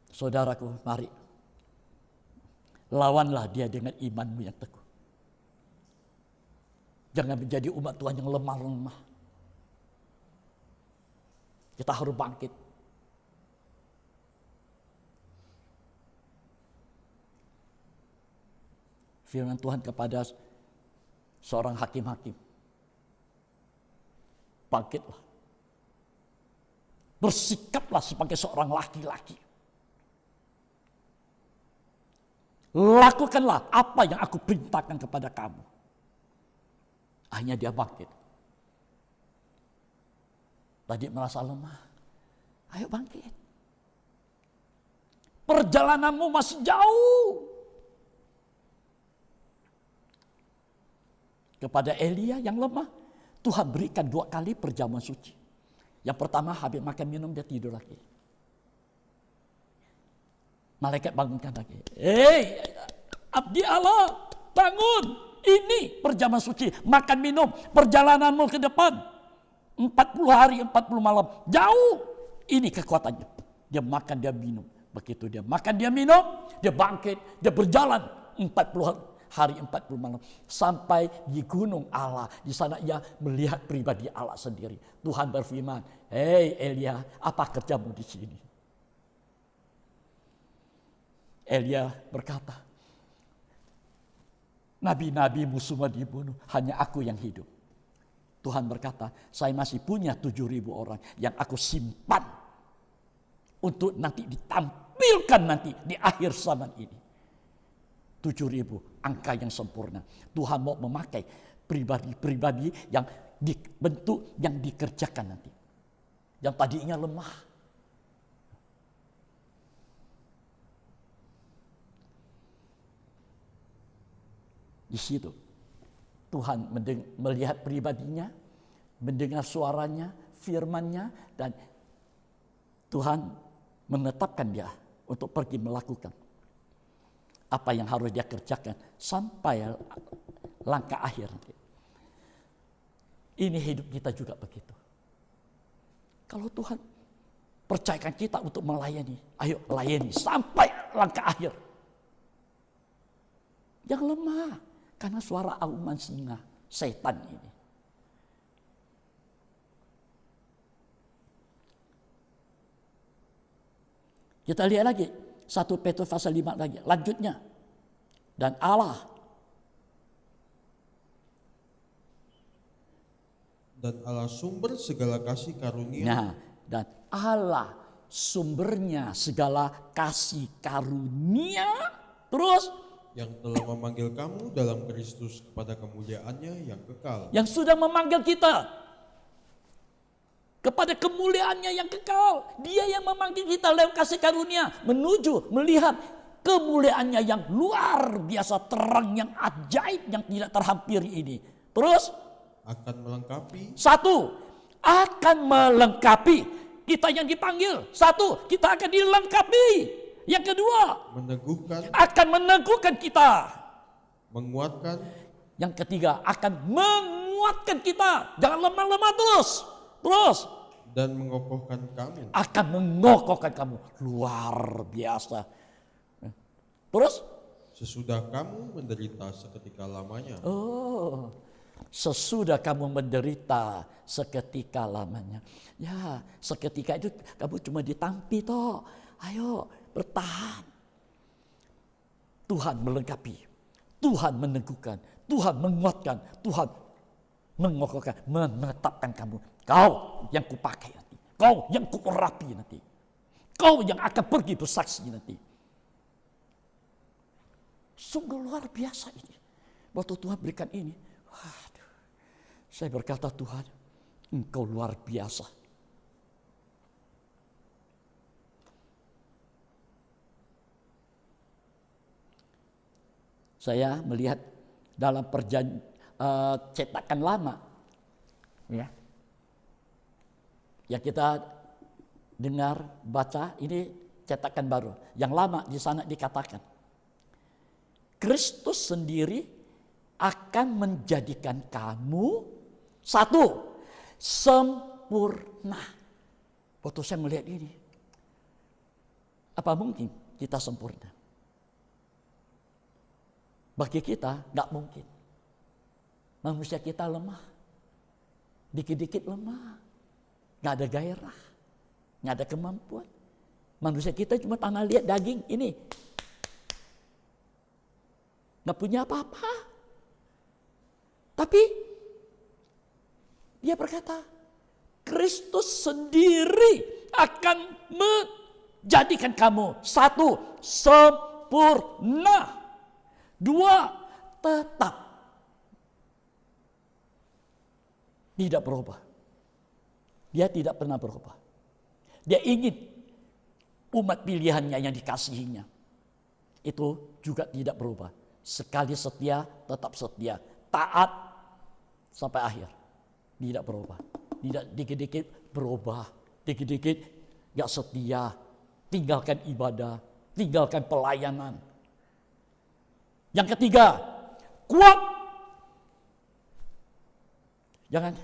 saudaraku, mari lawanlah dia dengan imanmu yang teguh. Jangan menjadi umat Tuhan yang lemah-lemah. Kita harus bangkit. Firman Tuhan kepada seorang hakim-hakim. Bangkitlah. Bersikaplah sebagai seorang laki-laki. Lakukanlah apa yang aku perintahkan kepada kamu. Akhirnya dia bangkit. Tadi merasa lemah. Ayo bangkit. Perjalananmu masih jauh. Kepada Elia yang lemah, Tuhan berikan 2 kali perjamuan suci. Yang pertama habis makan minum dia tidur lagi. Malaikat bangunkan lagi. Hei, abdi Allah, bangun. Ini perjamuan suci, makan minum, perjalananmu ke depan. 40 hari, 40 malam, jauh. Ini kekuatannya. Dia makan, dia minum. Begitu dia makan, dia minum, dia bangkit, dia berjalan 40 hari, 40 malam. Sampai di gunung Allah, di sana ia melihat pribadi Allah sendiri. Tuhan berfirman, hei Elia, apa kerjamu di sini? Elia berkata, nabi-nabimu semua dibunuh, hanya aku yang hidup. Tuhan berkata, saya masih punya 7.000 orang yang aku simpan untuk nanti ditampilkan nanti di akhir zaman ini. 7.000, angka yang sempurna. Tuhan mau memakai pribadi-pribadi yang dibentuk, yang dikerjakan nanti. Yang tadinya lemah. Di situ Tuhan melihat pribadinya, mendengar suaranya, firman-Nya, dan Tuhan menetapkan dia untuk pergi melakukan apa yang harus dia kerjakan sampai langkah akhir. Ini hidup kita juga begitu. Kalau Tuhan percayakan kita untuk melayani, ayo layani sampai langkah akhir. Jangan lemah. Karena suara auman singa, setan ini. Kita lihat lagi 1 Petrus pasal 5 lagi, lanjutnya. Dan Allah sumber segala kasih karunia. Nah, dan Allah sumbernya segala kasih karunia. Terus Yang telah memanggil kamu dalam Kristus kepada kemuliaannya yang kekal. yang sudah memanggil kita kepada kemuliaannya yang kekal. Dia yang memanggil kita lewat kasih karunia menuju melihat kemuliaannya yang luar biasa, terang yang ajaib yang tidak terhampiri ini. Terus Akan melengkapi. satu, akan melengkapi kita yang dipanggil. Satu, kita akan dilengkapi. Yang kedua, Meneguhkan. akan meneguhkan kita. Menguatkan. Yang ketiga, akan menguatkan kita. Jangan lemah-lemah terus. Dan mengokohkan kamu. Akan mengokohkan kamu. Luar biasa. Terus, Sesudah kamu menderita seketika lamanya. sesudah kamu menderita seketika lamanya. Ya, seketika itu kamu cuma ditampi toh. Ayo, bertahan. Tuhan melengkapi. Tuhan meneguhkan. Tuhan menguatkan. Tuhan mengokohkan. Menetapkan kamu. Kau yang kupakai nanti. Kau yang kuurapi nanti. Kau yang akan pergi bersaksi nanti. Sungguh luar biasa ini. Waktu Tuhan berikan ini. Waduh. Saya berkata, Tuhan, Engkau luar biasa. Saya melihat dalam cetakan lama, ya, yang kita dengar baca ini cetakan baru. Yang lama di sana dikatakan, Kristus sendiri akan menjadikan kamu satu, sempurna. Waktu saya melihat ini, apa mungkin kita sempurna? Bagi kita gak mungkin. Manusia kita lemah. Dikit-dikit lemah. Gak ada gairah. Gak ada kemampuan. Manusia kita cuma tangan lihat daging ini. Gak punya apa-apa. Tapi dia berkata, Kristus sendiri akan menjadikan kamu satu, sempurna. Dua, tetap tidak berubah. Dia tidak pernah berubah. Dia ingin umat pilihannya yang dikasihinya itu juga tidak berubah. Sekali setia, tetap setia. Taat sampai akhir. Tidak berubah. Tidak dikit-dikit berubah. Dikit-dikit gak setia. Tinggalkan ibadah. Tinggalkan pelayanan. Yang ketiga, kuat. Jangan.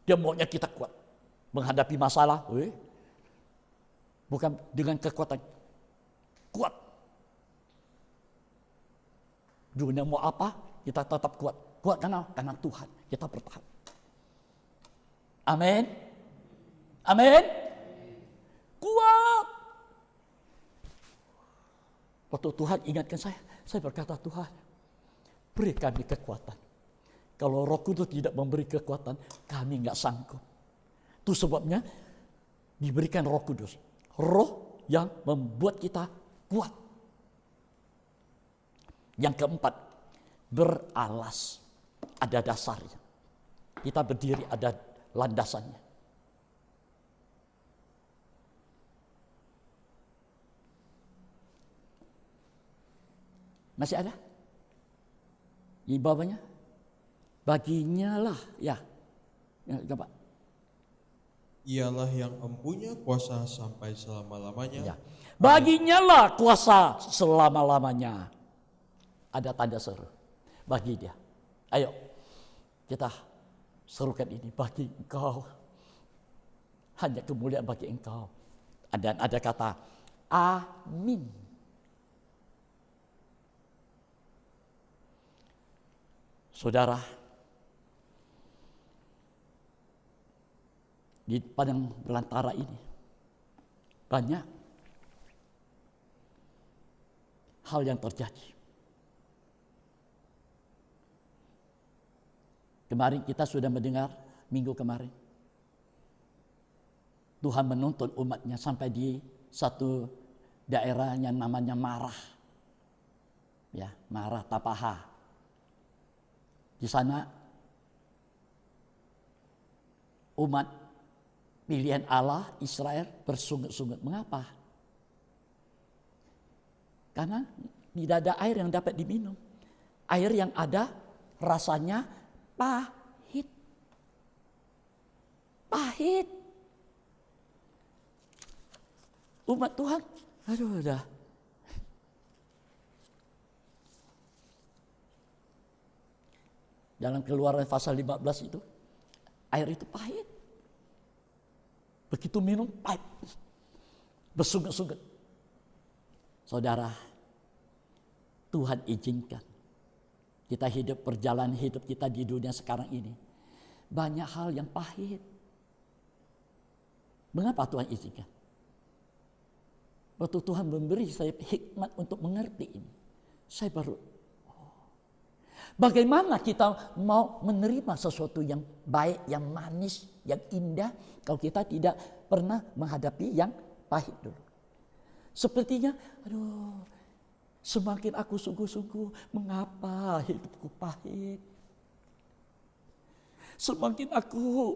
Dia maunya kita kuat. Menghadapi masalah. Bukan dengan kekuatan. Kuat. Dunia mau apa, kita tetap kuat. Kuat karena Tuhan. Kita bertahan. Amin. Amin. Kuat. Waktu Tuhan ingatkan saya berkata, Tuhan, beri kami kekuatan. Kalau Roh Kudus tidak memberi kekuatan, kami nggak sanggup. Itu sebabnya diberikan Roh Kudus. Roh yang membuat kita kuat. Yang keempat, beralas. Ada dasarnya. Kita berdiri ada landasannya. Masih ada? Di bawahnya? Baginya lah, ya. Coba. Ialah yang empunya kuasa sampai selama-lamanya. Ya. Baginya lah kuasa selama-lamanya. Ada tanda seru. Bagi dia. Ayo, kita serukan ini. Bagi engkau. Hanya kemuliaan bagi engkau. Dan ada kata, amin. Saudara, di padang belantara ini banyak hal yang terjadi. Kemarin kita sudah mendengar minggu kemarin, Tuhan menuntun umatnya sampai di satu daerah yang namanya Marah. Ya, Marah Tapaha. Di sana umat pilihan Allah Israel bersungut-sungut. Mengapa? Karena tidak ada air yang dapat diminum. Air yang ada rasanya pahit. Pahit. Umat Tuhan, aduh udah. Dalam Keluaran pasal 15 itu, air itu pahit. Begitu minum, pahit. Bersungut-sungut. Saudara, Tuhan izinkan kita hidup perjalanan hidup kita di dunia sekarang ini. Banyak hal yang pahit. Mengapa Tuhan izinkan? Waktu Tuhan memberi saya hikmat untuk mengerti ini, saya baru, bagaimana kita mau menerima sesuatu yang baik, yang manis, yang indah, kalau kita tidak pernah menghadapi yang pahit dulu. Sepertinya, aduh, semakin aku sungguh-sungguh, mengapa hidupku pahit? Semakin aku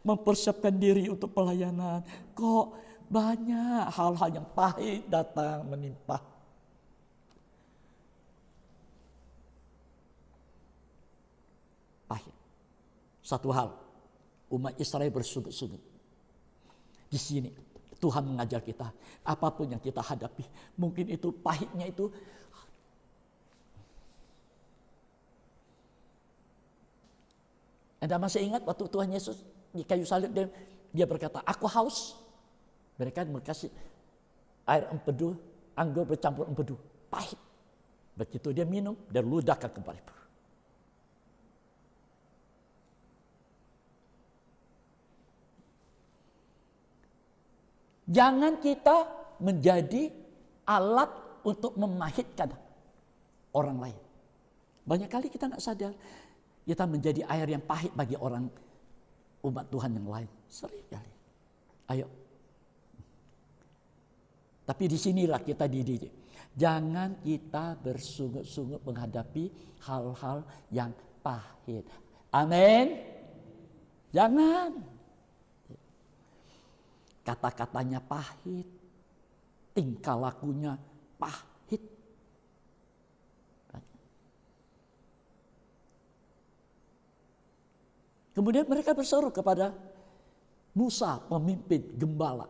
mempersiapkan diri untuk pelayanan, kok banyak hal-hal yang pahit datang menimpa. Pahit. Satu hal, umat Israel bersungut-sungut. Di sini Tuhan mengajar kita, apapun yang kita hadapi, mungkin itu pahitnya itu. Anda masih ingat waktu Tuhan Yesus di kayu salib, dia berkata, aku haus. Mereka berkasih air empedu, anggur bercampur empedu, pahit. Begitu dia minum, dia ludahkan kembali. Jangan kita menjadi alat untuk memahitkan orang lain. Banyak kali kita nggak sadar, kita menjadi air yang pahit bagi orang umat Tuhan yang lain. Sering kali. Ayo. Tapi disinilah kita dididik. Jangan kita bersungut-sungut menghadapi hal-hal yang pahit. Amin. Jangan. Kata-katanya pahit. Tingkah lakunya pahit. Kemudian mereka berseru kepada Musa, pemimpin gembala.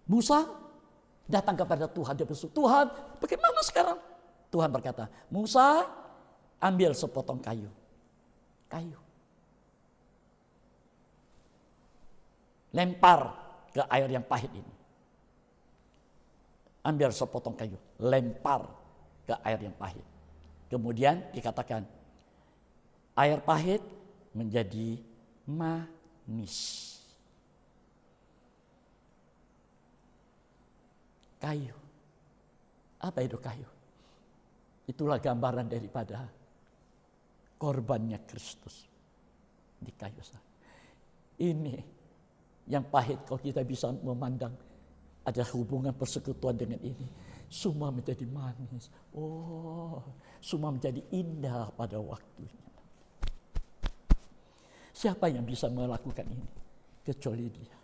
Musa datang kepada Tuhan, dia berseru, Tuhan, bagaimana sekarang? Tuhan berkata, Musa, ambil sepotong kayu. Kayu. Lempar ke air yang pahit ini. Ambil sepotong kayu, lempar ke air yang pahit. Kemudian dikatakan, air pahit menjadi manis. Kayu. Apa itu kayu? Itulah gambaran daripada korbannya Kristus di kayu salib. Ini yang pahit kalau kita bisa memandang ada hubungan persekutuan dengan ini. Semua menjadi manis. Oh, semua menjadi indah pada waktunya. Siapa yang bisa melakukan ini? Kecuali Dia.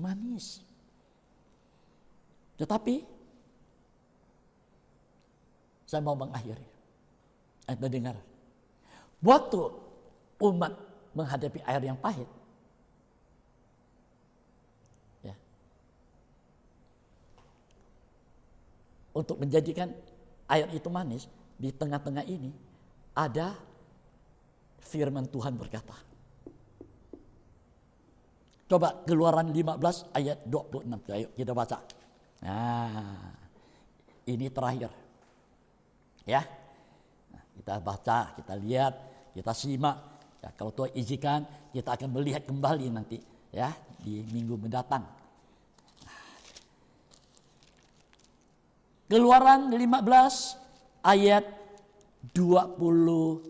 Manis. Tetapi saya mau mengakhiri. Anda dengar. Waktu umat menghadapi air yang pahit. Ya. Untuk menjadikan air itu manis, di tengah-tengah ini ada firman Tuhan berkata. Coba Keluaran 15 ayat 26. Ayo kita baca. Nah, ini terakhir. Ya. Nah, Kita baca, kita lihat, kita simak. Ya, kalau Tuhan izinkan, kita akan melihat kembali nanti ya di minggu mendatang. Keluaran 15 ayat 26.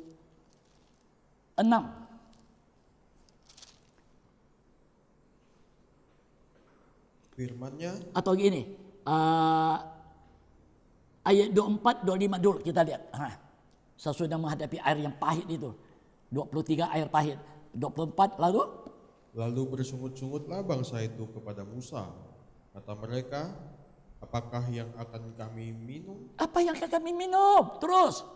Firman-Nya, Atau gini, ayat 24, 25 dulu kita lihat. Sesudah menghadapi air yang pahit itu. 23 air pahit. 24 lalu? lalu bersungut-sungutlah bangsa itu kepada Musa. Kata mereka, apakah yang akan kami minum? Apa yang akan kami minum? Terus.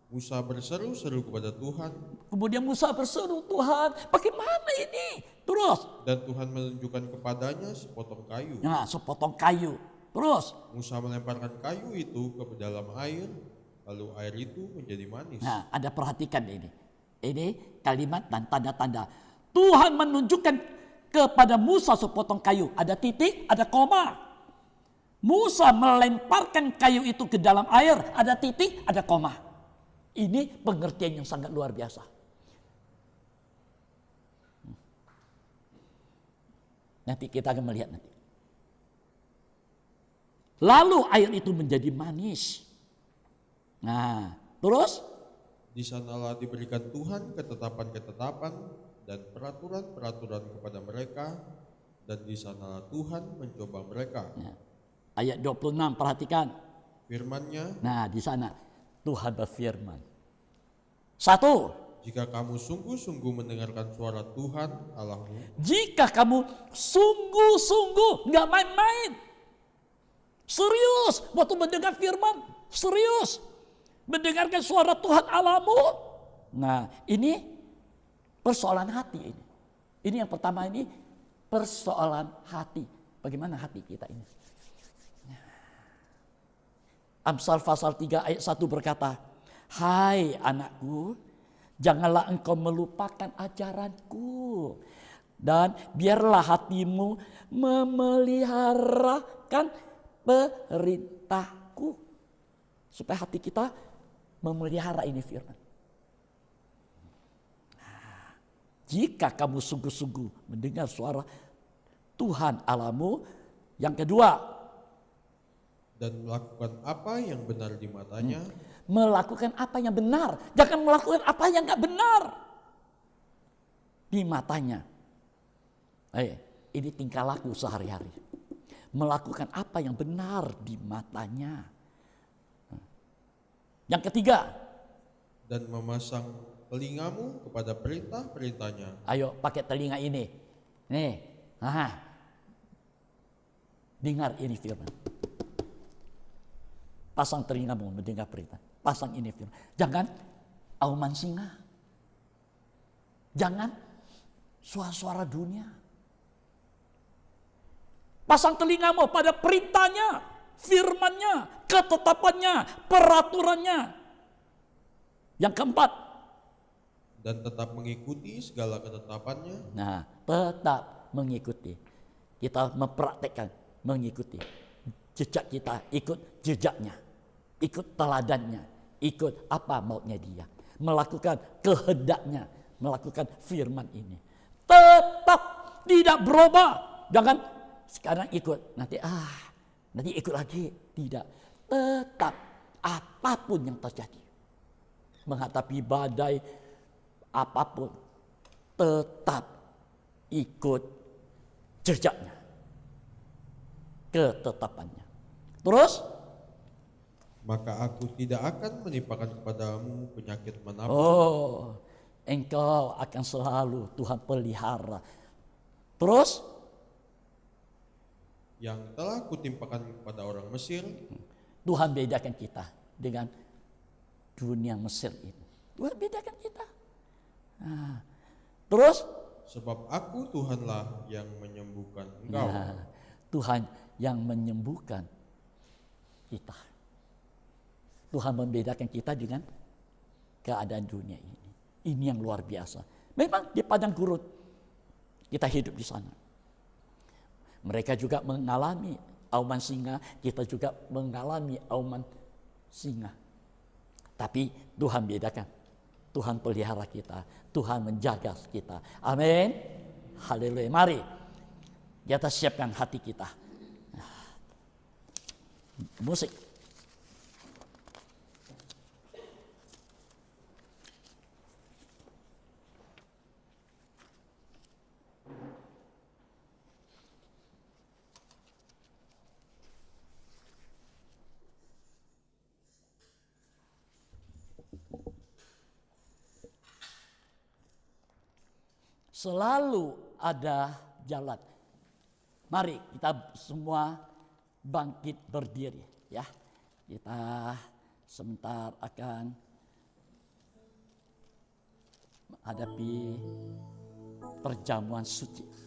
Musa berseru-seru kepada Tuhan, Kemudian Musa berseru, Tuhan bagaimana ini? Terus. dan Tuhan menunjukkan kepadanya sepotong kayu. Nah, sepotong kayu. Terus. Musa melemparkan kayu itu ke dalam air, lalu air itu menjadi manis. Nah, ada perhatikan ini. Ini kalimat dan tanda-tanda. Tuhan menunjukkan kepada Musa sepotong kayu. Ada titik, ada koma. Musa melemparkan kayu itu ke dalam air. Ada titik, ada koma. Ini pengertian yang sangat luar biasa. Nanti kita akan melihat nanti. Lalu air itu menjadi manis. Nah, terus? Di sanalah diberikan Tuhan ketetapan-ketetapan dan peraturan-peraturan kepada mereka, dan di sanalah Tuhan mencoba mereka. Nah, ayat 26 perhatikan. Firman-Nya, Nah, di sana Tuhan berfirman. 1. jika kamu sungguh-sungguh mendengarkan suara Tuhan Allahmu, Jika kamu sungguh-sungguh, nggak main-main, serius waktu mendengar firman, serius mendengarkan suara Tuhan Allahmu. Nah, ini persoalan hati ini. Ini yang pertama, ini persoalan hati. Bagaimana hati kita ini? Amsal pasal 3 ayat 1 berkata, hai anakku, janganlah engkau melupakan ajaranku, dan biarlah hatimu memeliharakan perintahku. Supaya hati kita memelihara ini firman. Jika kamu sungguh-sungguh mendengar suara Tuhan Allahmu. Yang kedua, dan melakukan apa yang benar di matanya, melakukan apa yang benar. Jangan melakukan apa yang gak benar di matanya. Ini tingkah laku sehari-hari. Melakukan apa yang benar di matanya. Yang ketiga, dan memasang telingamu kepada perintah-perintahnya. ayo pakai telinga ini. Nih, dengar ini firman. Pasang telingamu mendengar perintah. Pasang ini firman. Jangan auman singa. Jangan suara-suara dunia. Pasang telingamu pada perintahnya, firmannya, ketetapannya, peraturannya. Yang keempat, Dan tetap mengikuti segala ketetapannya, nah, tetap mengikuti. Kita mempraktekkan, mengikuti. Jejak kita, ikut jejaknya. Ikut teladannya. Ikut apa maunya dia. Melakukan kehendaknya. Melakukan firman ini. Tetap tidak berubah. Jangan sekarang ikut. Nanti ikut lagi. Tidak. Tetap apapun yang terjadi. Menghadapi badai apapun. Tetap ikut jejaknya. Ketetapannya. Terus? maka aku tidak akan menimpakan kepadamu penyakit manapun Oh, engkau akan selalu Tuhan pelihara. Terus? yang telah kutimpakan kepada orang Mesir, Tuhan bedakan kita dengan dunia Mesir ini. Tuhan bedakan kita. Nah, terus? sebab aku Tuhanlah yang menyembuhkan engkau. Nah, Tuhan yang menyembuhkan kita. Tuhan membedakan kita dengan keadaan dunia ini. Ini yang luar biasa. Memang di padang gurun kita hidup di sana. Mereka juga mengalami auman singa, kita juga mengalami auman singa. Tapi Tuhan bedakan. Tuhan pelihara kita. Tuhan menjaga kita. Amin. Haleluya. Mari kita siapkan hati kita. Musik. Selalu ada jalan. Mari kita semua bangkit berdiri ya. Kita sebentar akan menghadapi perjamuan suci.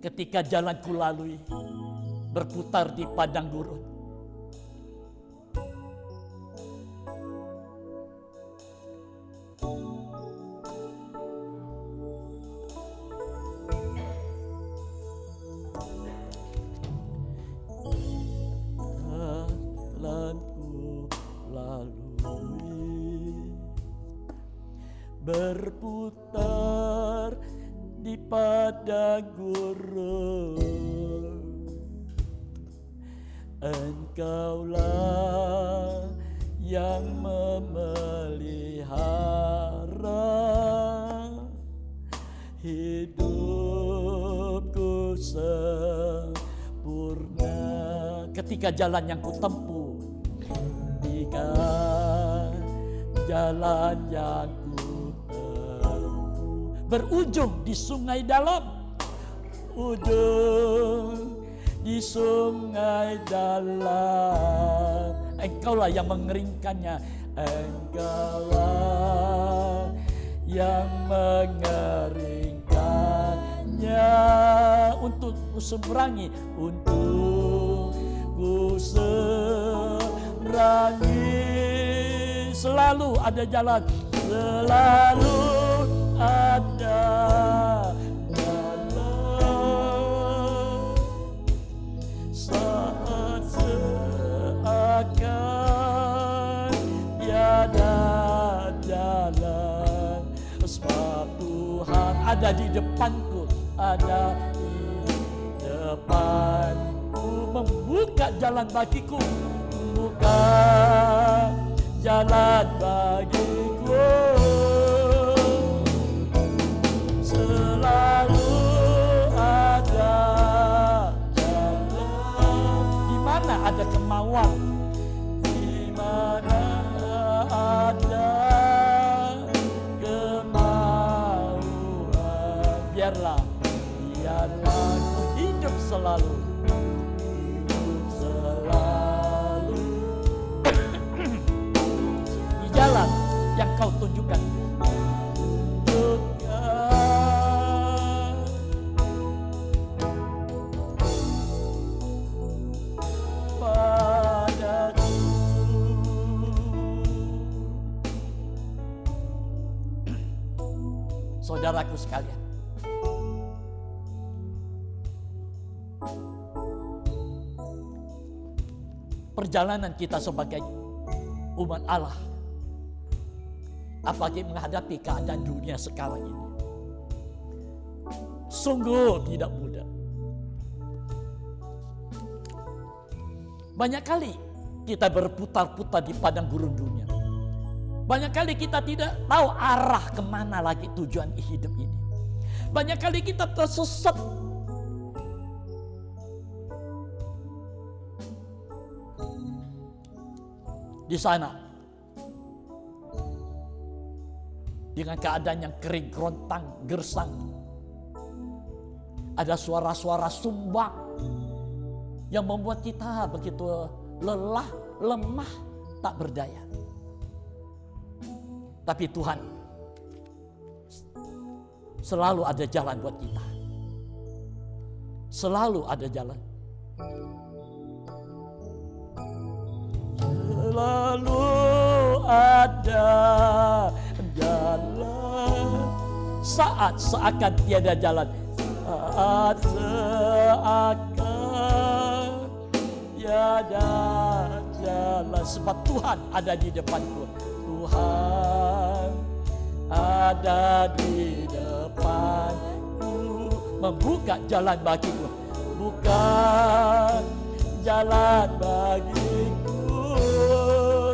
Ketika jalan kulalui berputar di padang gurun, jalanku lalui berputar di padang gurun, Engkaulah yang memelihara hidupku sempurna. Ketika jalan yang kutempuh, ketika jalan yang berujung di sungai dalam, ujung di sungai dalam. Engkaulah yang mengeringkannya, Engkaulah yang mengeringkannya untuk kuseberangi, untuk kuseberangi. Selalu ada jalan, selalu ada jalan saat seakan tiada jalan, sebab Tuhan ada di depanku, ada di depanku, membuka jalan bagiku, membuka jalan bagiku. Selalu ada jalan. Di mana ada kemauan, di mana ada kemauan, biarlah ku hidup selalu, di jalan yang kau tunjukkan. Saudaraku sekalian, perjalanan kita sebagai umat Allah, apalagi menghadapi keadaan dunia sekarang ini, sungguh tidak mudah. Banyak kali kita berputar-putar di padang gurun dunia. Banyak kali kita tidak tahu arah kemana lagi tujuan hidup ini. Banyak kali kita tersesat. Di sana, dengan keadaan yang kering, kerontang, gersang, ada suara-suara sumbang yang membuat kita begitu lelah, lemah, tak berdaya. Tapi Tuhan selalu ada jalan buat kita. Selalu ada jalan. Selalu ada jalan saat seakan tiada jalan. Saat seakan tiada jalan. Sebab Tuhan ada di depanku. Tuhan ada di depanku, membuka jalan bagiku. Buka jalan bagiku.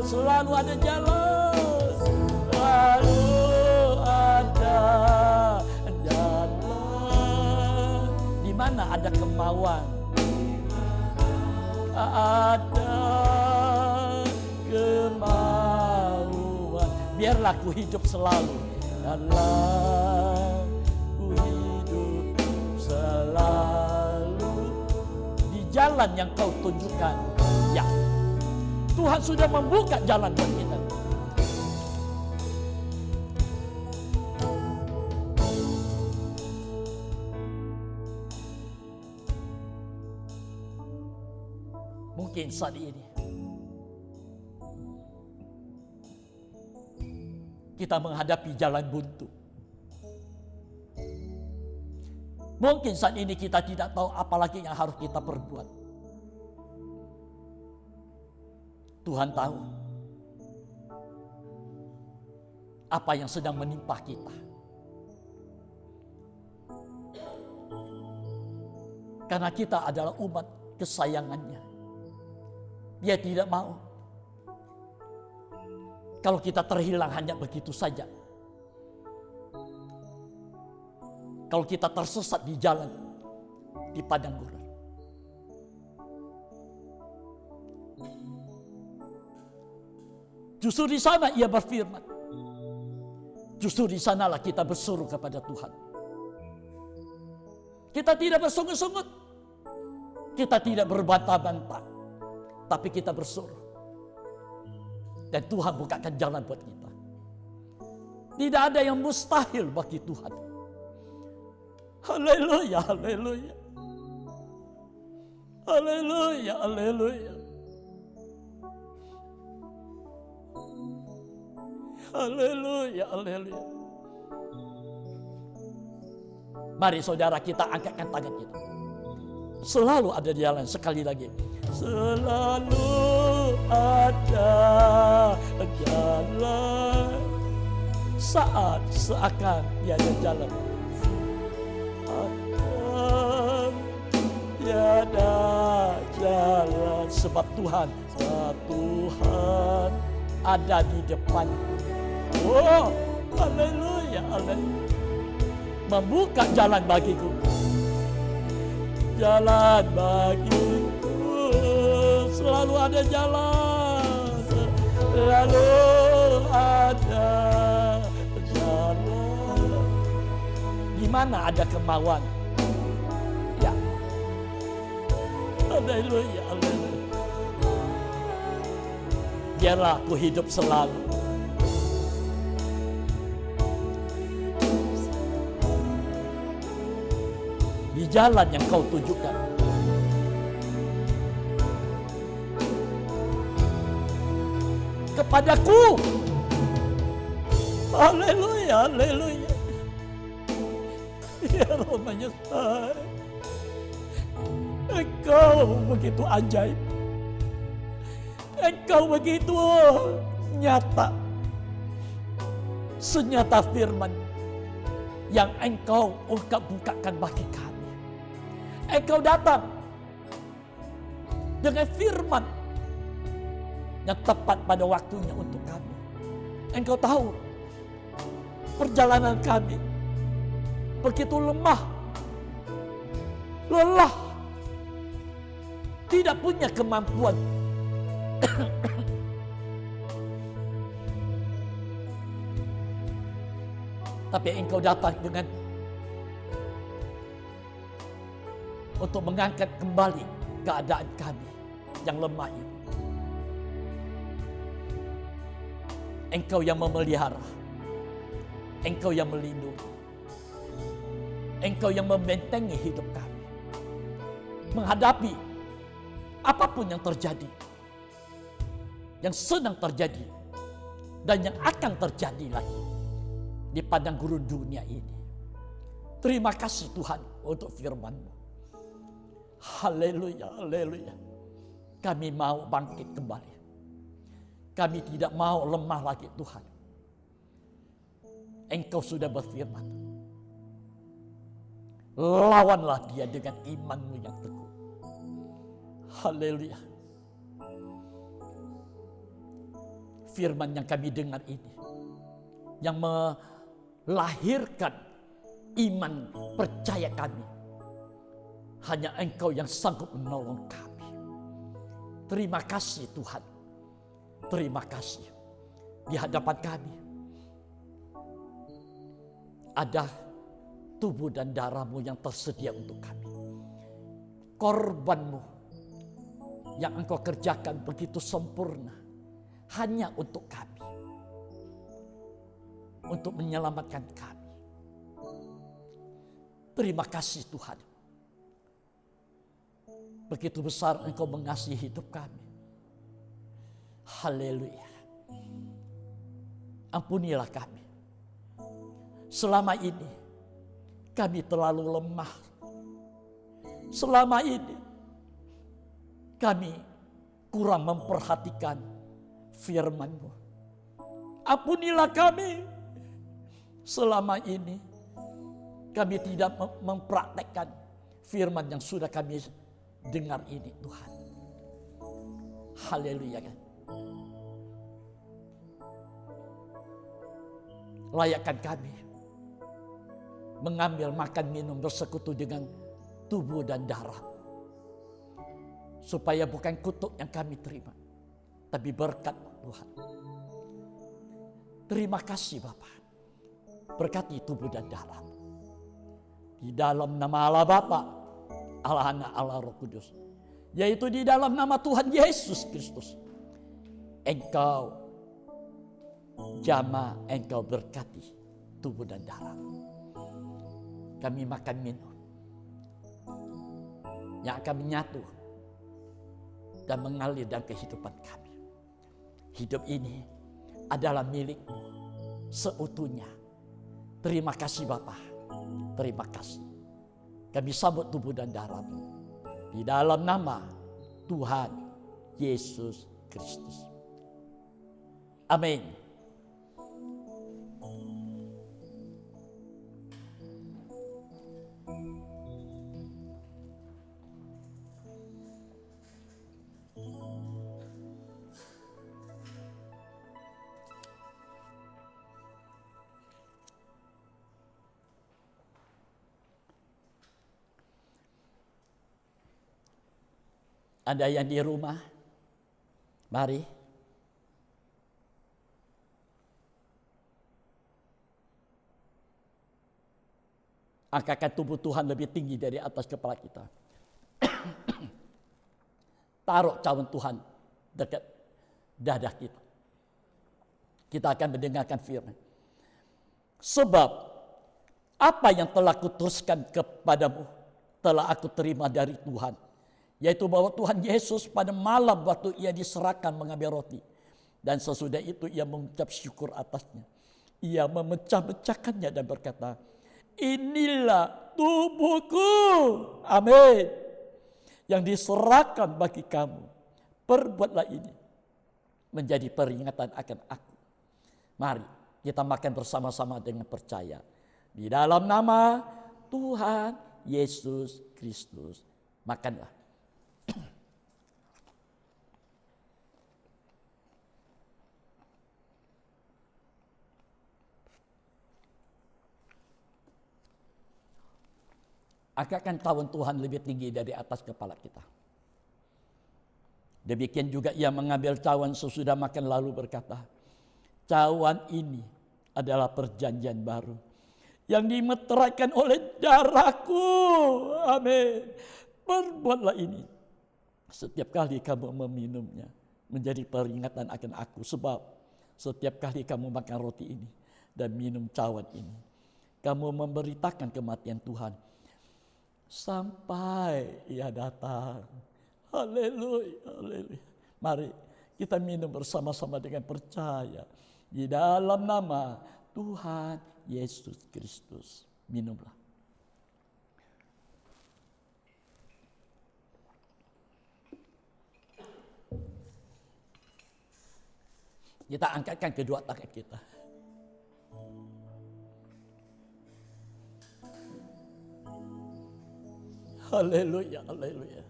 Selalu ada jalan. Selalu ada jalan. Di mana ada kemauan, ada kemauan. Biarlah ku hidup selalu dalam, ku hidup selalu di jalan yang kau tunjukkan. Ya, Tuhan sudah membuka jalan buat kita. Mungkin saat ini kita menghadapi jalan buntu. Mungkin saat ini kita tidak tahu apa lagi yang harus kita perbuat. Tuhan tahu apa yang sedang menimpa kita. Karena kita adalah umat kesayangannya. Dia tidak mau kalau kita terhilang hanya begitu saja. Kalau kita tersesat di jalan, di padang gurun. Justru di sana ia berfirman. Justru di sanalah kita berseru kepada Tuhan. Kita tidak bersungut-sungut. Kita tidak berbantah-bantah. Tapi kita berseru. Dan Tuhan bukakan jalan buat kita. Tidak ada yang mustahil bagi Tuhan. Haleluya, haleluya. Haleluya, haleluya. Haleluya, haleluya. Mari saudara kita angkatkan tangan kita. Selalu ada jalan, sekali lagi. Selalu ada jalan. Saat seakan tiada jalan. Akan tiada jalan. Sebab Tuhan ada di depan. Oh, haleluya, haleluya. Membuka jalan bagiku. Jalan bagiku. Selalu ada jalan. Selalu ada jalan. Di mana ada kemauan. Ya. Haleluya, haleluya. Biarlah aku hidup selalu di jalan yang kau tunjukkan. Kepadaku. Haleluya, haleluya. Ya Roh menyertai. Engkau begitu ajaib. Engkau begitu nyata. Senyata firman yang engkau bukakan bagi kami. Engkau datang dengan firman yang tepat pada waktunya untuk kami. Engkau tahu perjalanan kami begitu lemah, lelah, tidak punya kemampuan. Tapi engkau datang dengan untuk mengangkat kembali keadaan kami yang lemah ini. Engkau yang memelihara, Engkau yang melindungi, Engkau yang membentengi hidup kami menghadapi apapun yang terjadi, yang sedang terjadi dan yang akan terjadi lagi di padang gurun dunia ini. Terima kasih Tuhan untuk firman-Mu. Haleluya, haleluya. Kami mau bangkit kembali. Kami tidak mau lemah lagi Tuhan. Engkau sudah berfirman. Lawanlah dia dengan iman-Mu yang teguh. Haleluya. Firman yang kami dengar ini, yang melahirkan iman percaya kami, hanya Engkau yang sanggup menolong kami. Terima kasih Tuhan. Terima kasih. Di hadapan kami ada tubuh dan darah-Mu yang tersedia untuk kami. Korban-Mu yang Engkau kerjakan begitu sempurna hanya untuk kami, untuk menyelamatkan kami. Terima kasih Tuhan. Begitu besar Engkau mengasihi hidup kami. Haleluya. Ampunilah kami. Selama ini kami terlalu lemah. Selama ini kami kurang memperhatikan firman-Mu. Ampunilah kami. Selama ini kami tidak mempraktekkan firman yang sudah kami dengar ini Tuhan. Haleluya. Layakkan kami mengambil makan minum bersekutu dengan tubuh dan darah. Supaya bukan kutuk yang kami terima, tapi berkat Tuhan. Terima kasih Bapa. Berkati tubuh dan darah. Di dalam nama Allah Bapa, Allah Anak, Allah Roh Kudus. Yaitu di dalam nama Tuhan Yesus Kristus. Engkau jamah, Engkau berkati tubuh dan darah. Kami makan minum yang akan menyatu dan mengalir dalam kehidupan kami. Hidup ini adalah milik-Mu seutuhnya. Terima kasih Bapa. Terima kasih. Kami sambut tubuh dan darah-Mu di dalam nama Tuhan Yesus Kristus. Amin. Ada yang di rumah, mari. Angkatkan tubuh Tuhan lebih tinggi dari atas kepala kita. Taruh cawan Tuhan dekat dada kita. Kita akan mendengarkan firman. Sebab apa yang telah kuteruskan kepadamu telah aku terima dari Tuhan. Yaitu bahwa Tuhan Yesus pada malam waktu ia diserahkan mengambil roti. Dan sesudah itu ia mengucap syukur atasnya. Ia memecah-mecahkannya dan berkata, inilah tubuhku. Amin. Yang diserahkan bagi kamu. Perbuatlah ini menjadi peringatan akan aku. Mari kita makan bersama-sama dengan percaya. Di dalam nama Tuhan Yesus Kristus. Makanlah. Angkatkan cawan Tuhan lebih tinggi dari atas kepala kita. Demikian juga ia mengambil cawan sesudah makan lalu berkata, cawan ini adalah perjanjian baru yang dimeteraikan oleh darahku. Amin. Perbuatlah ini setiap kali kamu meminumnya menjadi peringatan akan aku. Sebab setiap kali kamu makan roti ini dan minum cawan ini, kamu memberitakan kematian Tuhan sampai ia datang. Haleluya, haleluya. Mari kita minum bersama-sama dengan percaya. Di dalam nama Tuhan Yesus Kristus. Minumlah. Kita angkatkan kedua tangan kita. Haleluya, haleluya.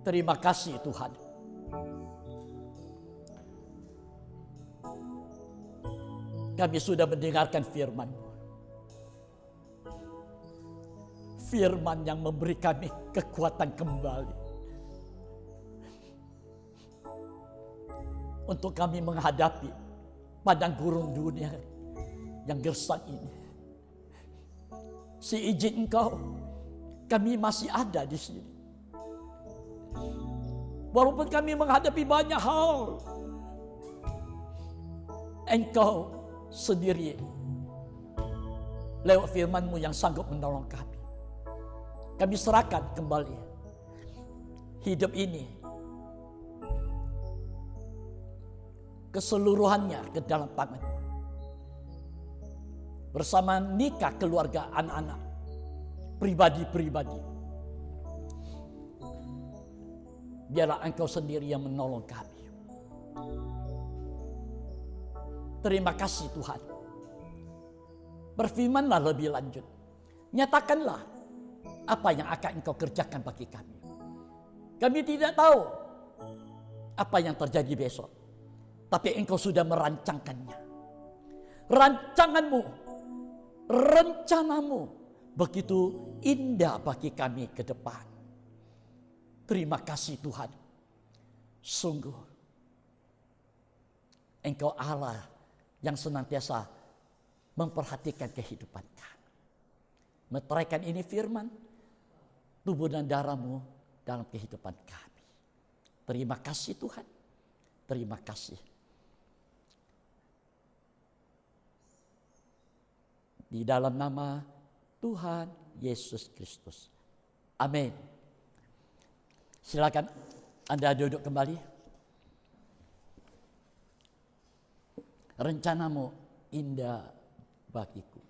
Terima kasih Tuhan. Kami sudah mendengarkan firman-Mu. Firman yang memberi kami kekuatan kembali. Untuk kami menghadapi padang gurun dunia yang gersang ini. Seizin Engkau, kami masih ada di sini. Walaupun kami menghadapi banyak hal, Engkau sendiri lewat firman-Mu yang sanggup menolong kami. Kami serahkan kembali hidup ini keseluruhannya ke dalam tangan-Mu. Bersama nikah keluarga anak-anak, pribadi-pribadi. Biarlah Engkau sendiri yang menolong kami. Terima kasih Tuhan. Berfirmanlah lebih lanjut. Nyatakanlah apa yang akan Engkau kerjakan bagi kami. Kami tidak tahu apa yang terjadi besok. Tapi Engkau sudah merancangkannya. Rancangan-Mu, rencana-Mu begitu indah bagi kami ke depan. Terima kasih Tuhan. Sungguh Engkau Allah yang senantiasa memperhatikan kehidupan kami. Meteraikan ini firman, tubuh dan darah-Mu dalam kehidupan kami. Terima kasih Tuhan. Terima kasih. Di dalam nama Tuhan Yesus Kristus. Amin. Silakan Anda duduk kembali. Rencana-Mu indah bagiku.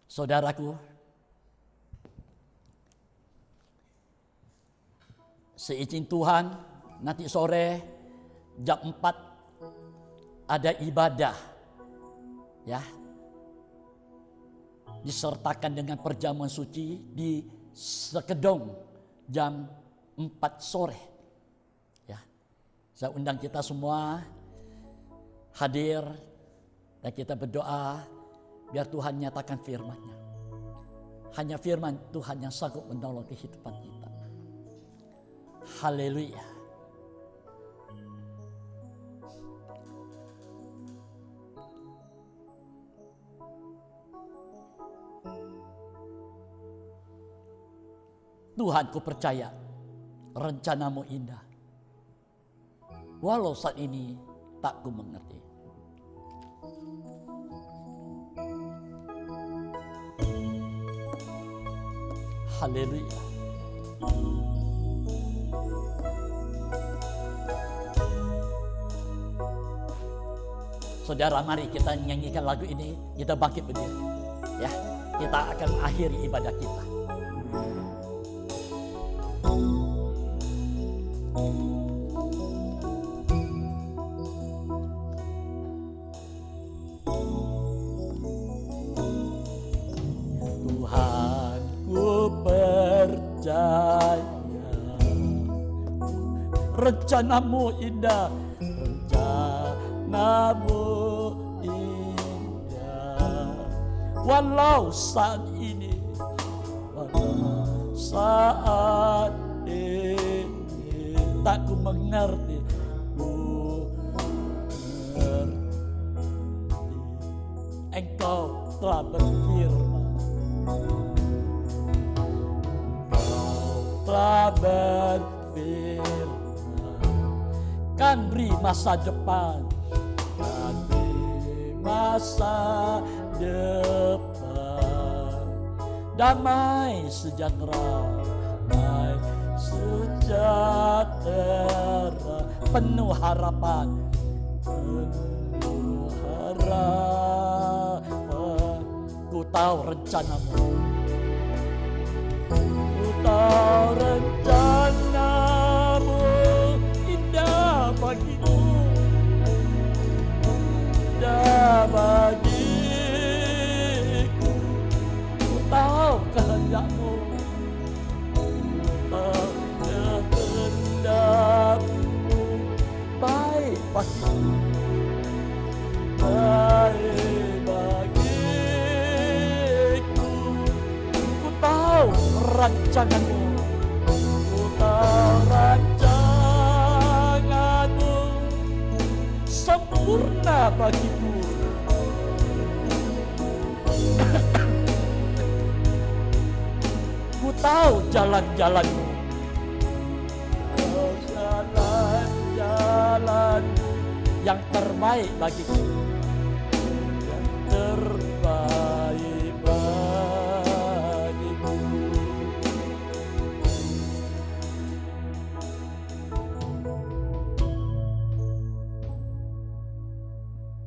Saudaraku, seizin Tuhan, nanti sore jam 4 ada ibadah. Ya. Disertakan dengan perjamuan suci di Sekedong jam 4 sore. Ya. Saya undang kita semua hadir dan kita berdoa biar Tuhan nyatakan firman-Nya. Hanya firman Tuhan yang sanggup menolong kehidupan kita. Haleluya. Tuhan, ku percaya rencana-Mu indah. Walau saat ini tak ku mengerti. Haleluya. Saudara, mari kita nyanyikan lagu ini, kita bangkit berdiri. Ya, kita akan akhiri ibadah kita. Tuhan, ku percaya rencana-Mu indah, rencana-Mu indah. Walau saat ini, tak ku mengerti, Engkau telah berfirman, Engkau telah berfirman, kan beri masa depan, kan beri masa depan, damai sejahtera penuh harapan. Penuh harapan. Ku tahu rencanamu. Ku tahu rencanamu indah bagiku. Indah bagiku. Ku tahu kehendakmu. Kehendakmu baik bagiku. Baik bagiku. Ku tahu rancanganmu. Ku tahu rancanganmu sempurna bagiku. Ku tahu jalan-jalanmu. Jalan-jalanmu yang terbaik bagiku. Yang terbaik bagiku.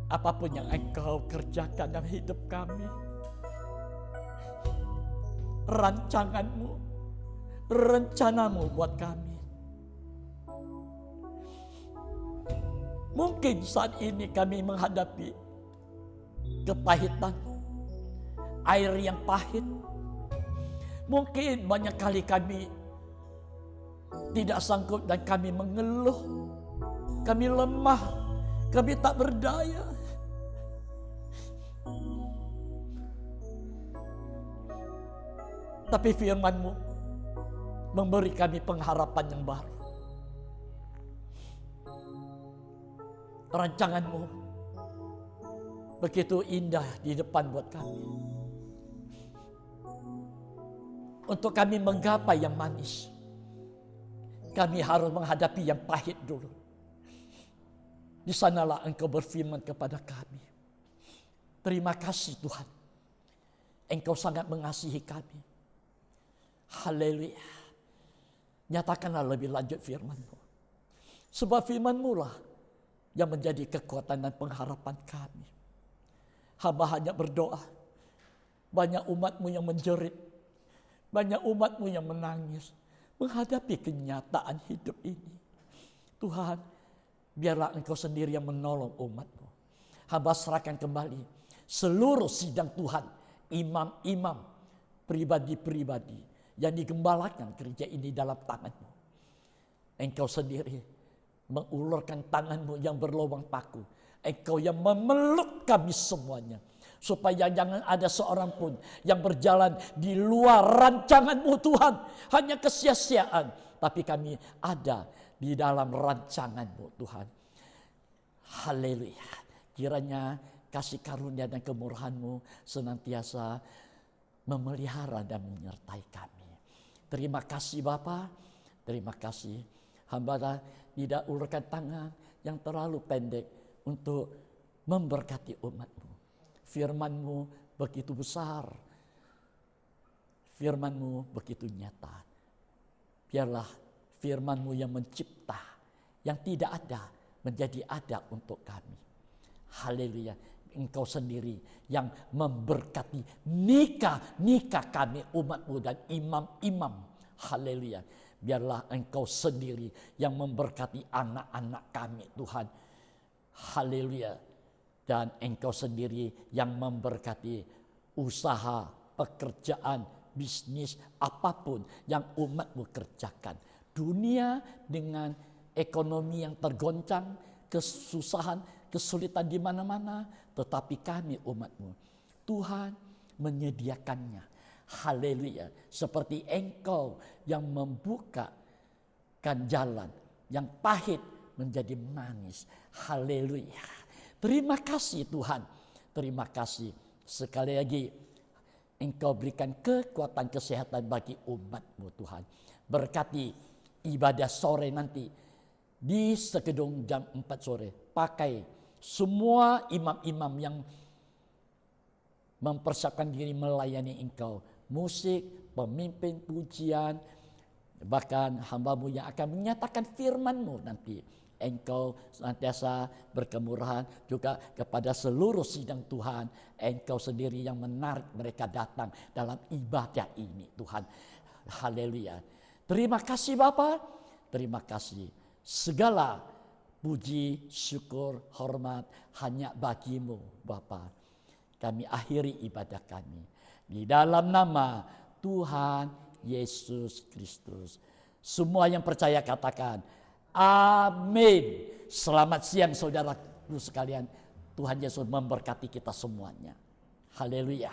Apapun yang Engkau kerjakan dalam hidup kami, rancanganmu, rencanamu buat kami. Mungkin saat ini kami menghadapi kepahitan, air yang pahit. Mungkin banyak kali kami tidak sanggup dan kami mengeluh. Kami lemah, kami tak berdaya. Tapi firman-Mu memberi kami pengharapan yang baru. Rancangan-Mu begitu indah di depan buat kami. Untuk kami menggapai yang manis, kami harus menghadapi yang pahit dulu. Di sanalah Engkau berfirman kepada kami, terima kasih Tuhan, Engkau sangat mengasihi kami. Haleluya. Nyatakanlah lebih lanjut firman-Mu. Sebab firman-Mu lah yang menjadi kekuatan dan pengharapan kami. Hamba hanya berdoa. Banyak umat-Mu yang menjerit. Banyak umat-Mu yang menangis. Menghadapi kenyataan hidup ini. Tuhan, biarlah Engkau sendiri yang menolong umat-Mu. Hamba serahkan kembali seluruh sidang Tuhan. Imam-imam, pribadi-pribadi yang digembalakan gereja ini dalam tangan-Mu. Engkau sendiri mengulurkan tangan-Mu yang berlubang paku. Engkau yang memeluk kami semuanya. Supaya jangan ada seorang pun yang berjalan di luar rancangan-Mu Tuhan. Hanya kesia-siaan. Tapi kami ada di dalam rancangan-Mu Tuhan. Haleluya. Kiranya kasih karunia dan kemurahan-Mu senantiasa memelihara dan menyertai kami. Terima kasih Bapa, terima kasih. Hamba tidak ulurkan tangan yang terlalu pendek untuk memberkati umat-Mu. Firman-Mu begitu besar, firman-Mu begitu nyata. Biarlah firman-Mu yang mencipta, yang tidak ada, menjadi ada untuk kami. Haleluya. Engkau sendiri yang memberkati nikah kami umat-Mu dan imam-imam. Haleluya. Biarlah Engkau sendiri yang memberkati anak-anak kami Tuhan. Haleluya. Dan Engkau sendiri yang memberkati usaha, pekerjaan, bisnis, apapun yang umat-Mu kerjakan. Dunia dengan ekonomi yang tergoncang, kesusahan, kesulitan di mana-mana, tetapi kami umat-Mu, Tuhan menyediakannya. Haleluya. Seperti Engkau yang membukakan jalan yang pahit menjadi manis. Haleluya. Terima kasih Tuhan. Terima kasih. Sekali lagi Engkau berikan kekuatan kesehatan bagi umat-Mu Tuhan. Berkati ibadah sore nanti di Sekedung jam 4 sore. Pakai semua imam-imam yang mempersiapkan diri melayani Engkau. Musik, pemimpin pujian, bahkan hamba-Mu yang akan menyatakan firman-Mu nanti. Engkau senantiasa berkemurahan juga kepada seluruh sidang Tuhan. Engkau sendiri yang menarik mereka datang dalam ibadah ini Tuhan. Haleluya. Terima kasih Bapa. Terima kasih. Segala puji, syukur, hormat hanya bagimu Bapa. Kami akhiri ibadah kami di dalam nama Tuhan Yesus Kristus. Semua yang percaya katakan amin. Selamat siang saudaraku sekalian. Tuhan Yesus memberkati kita semuanya. Haleluya.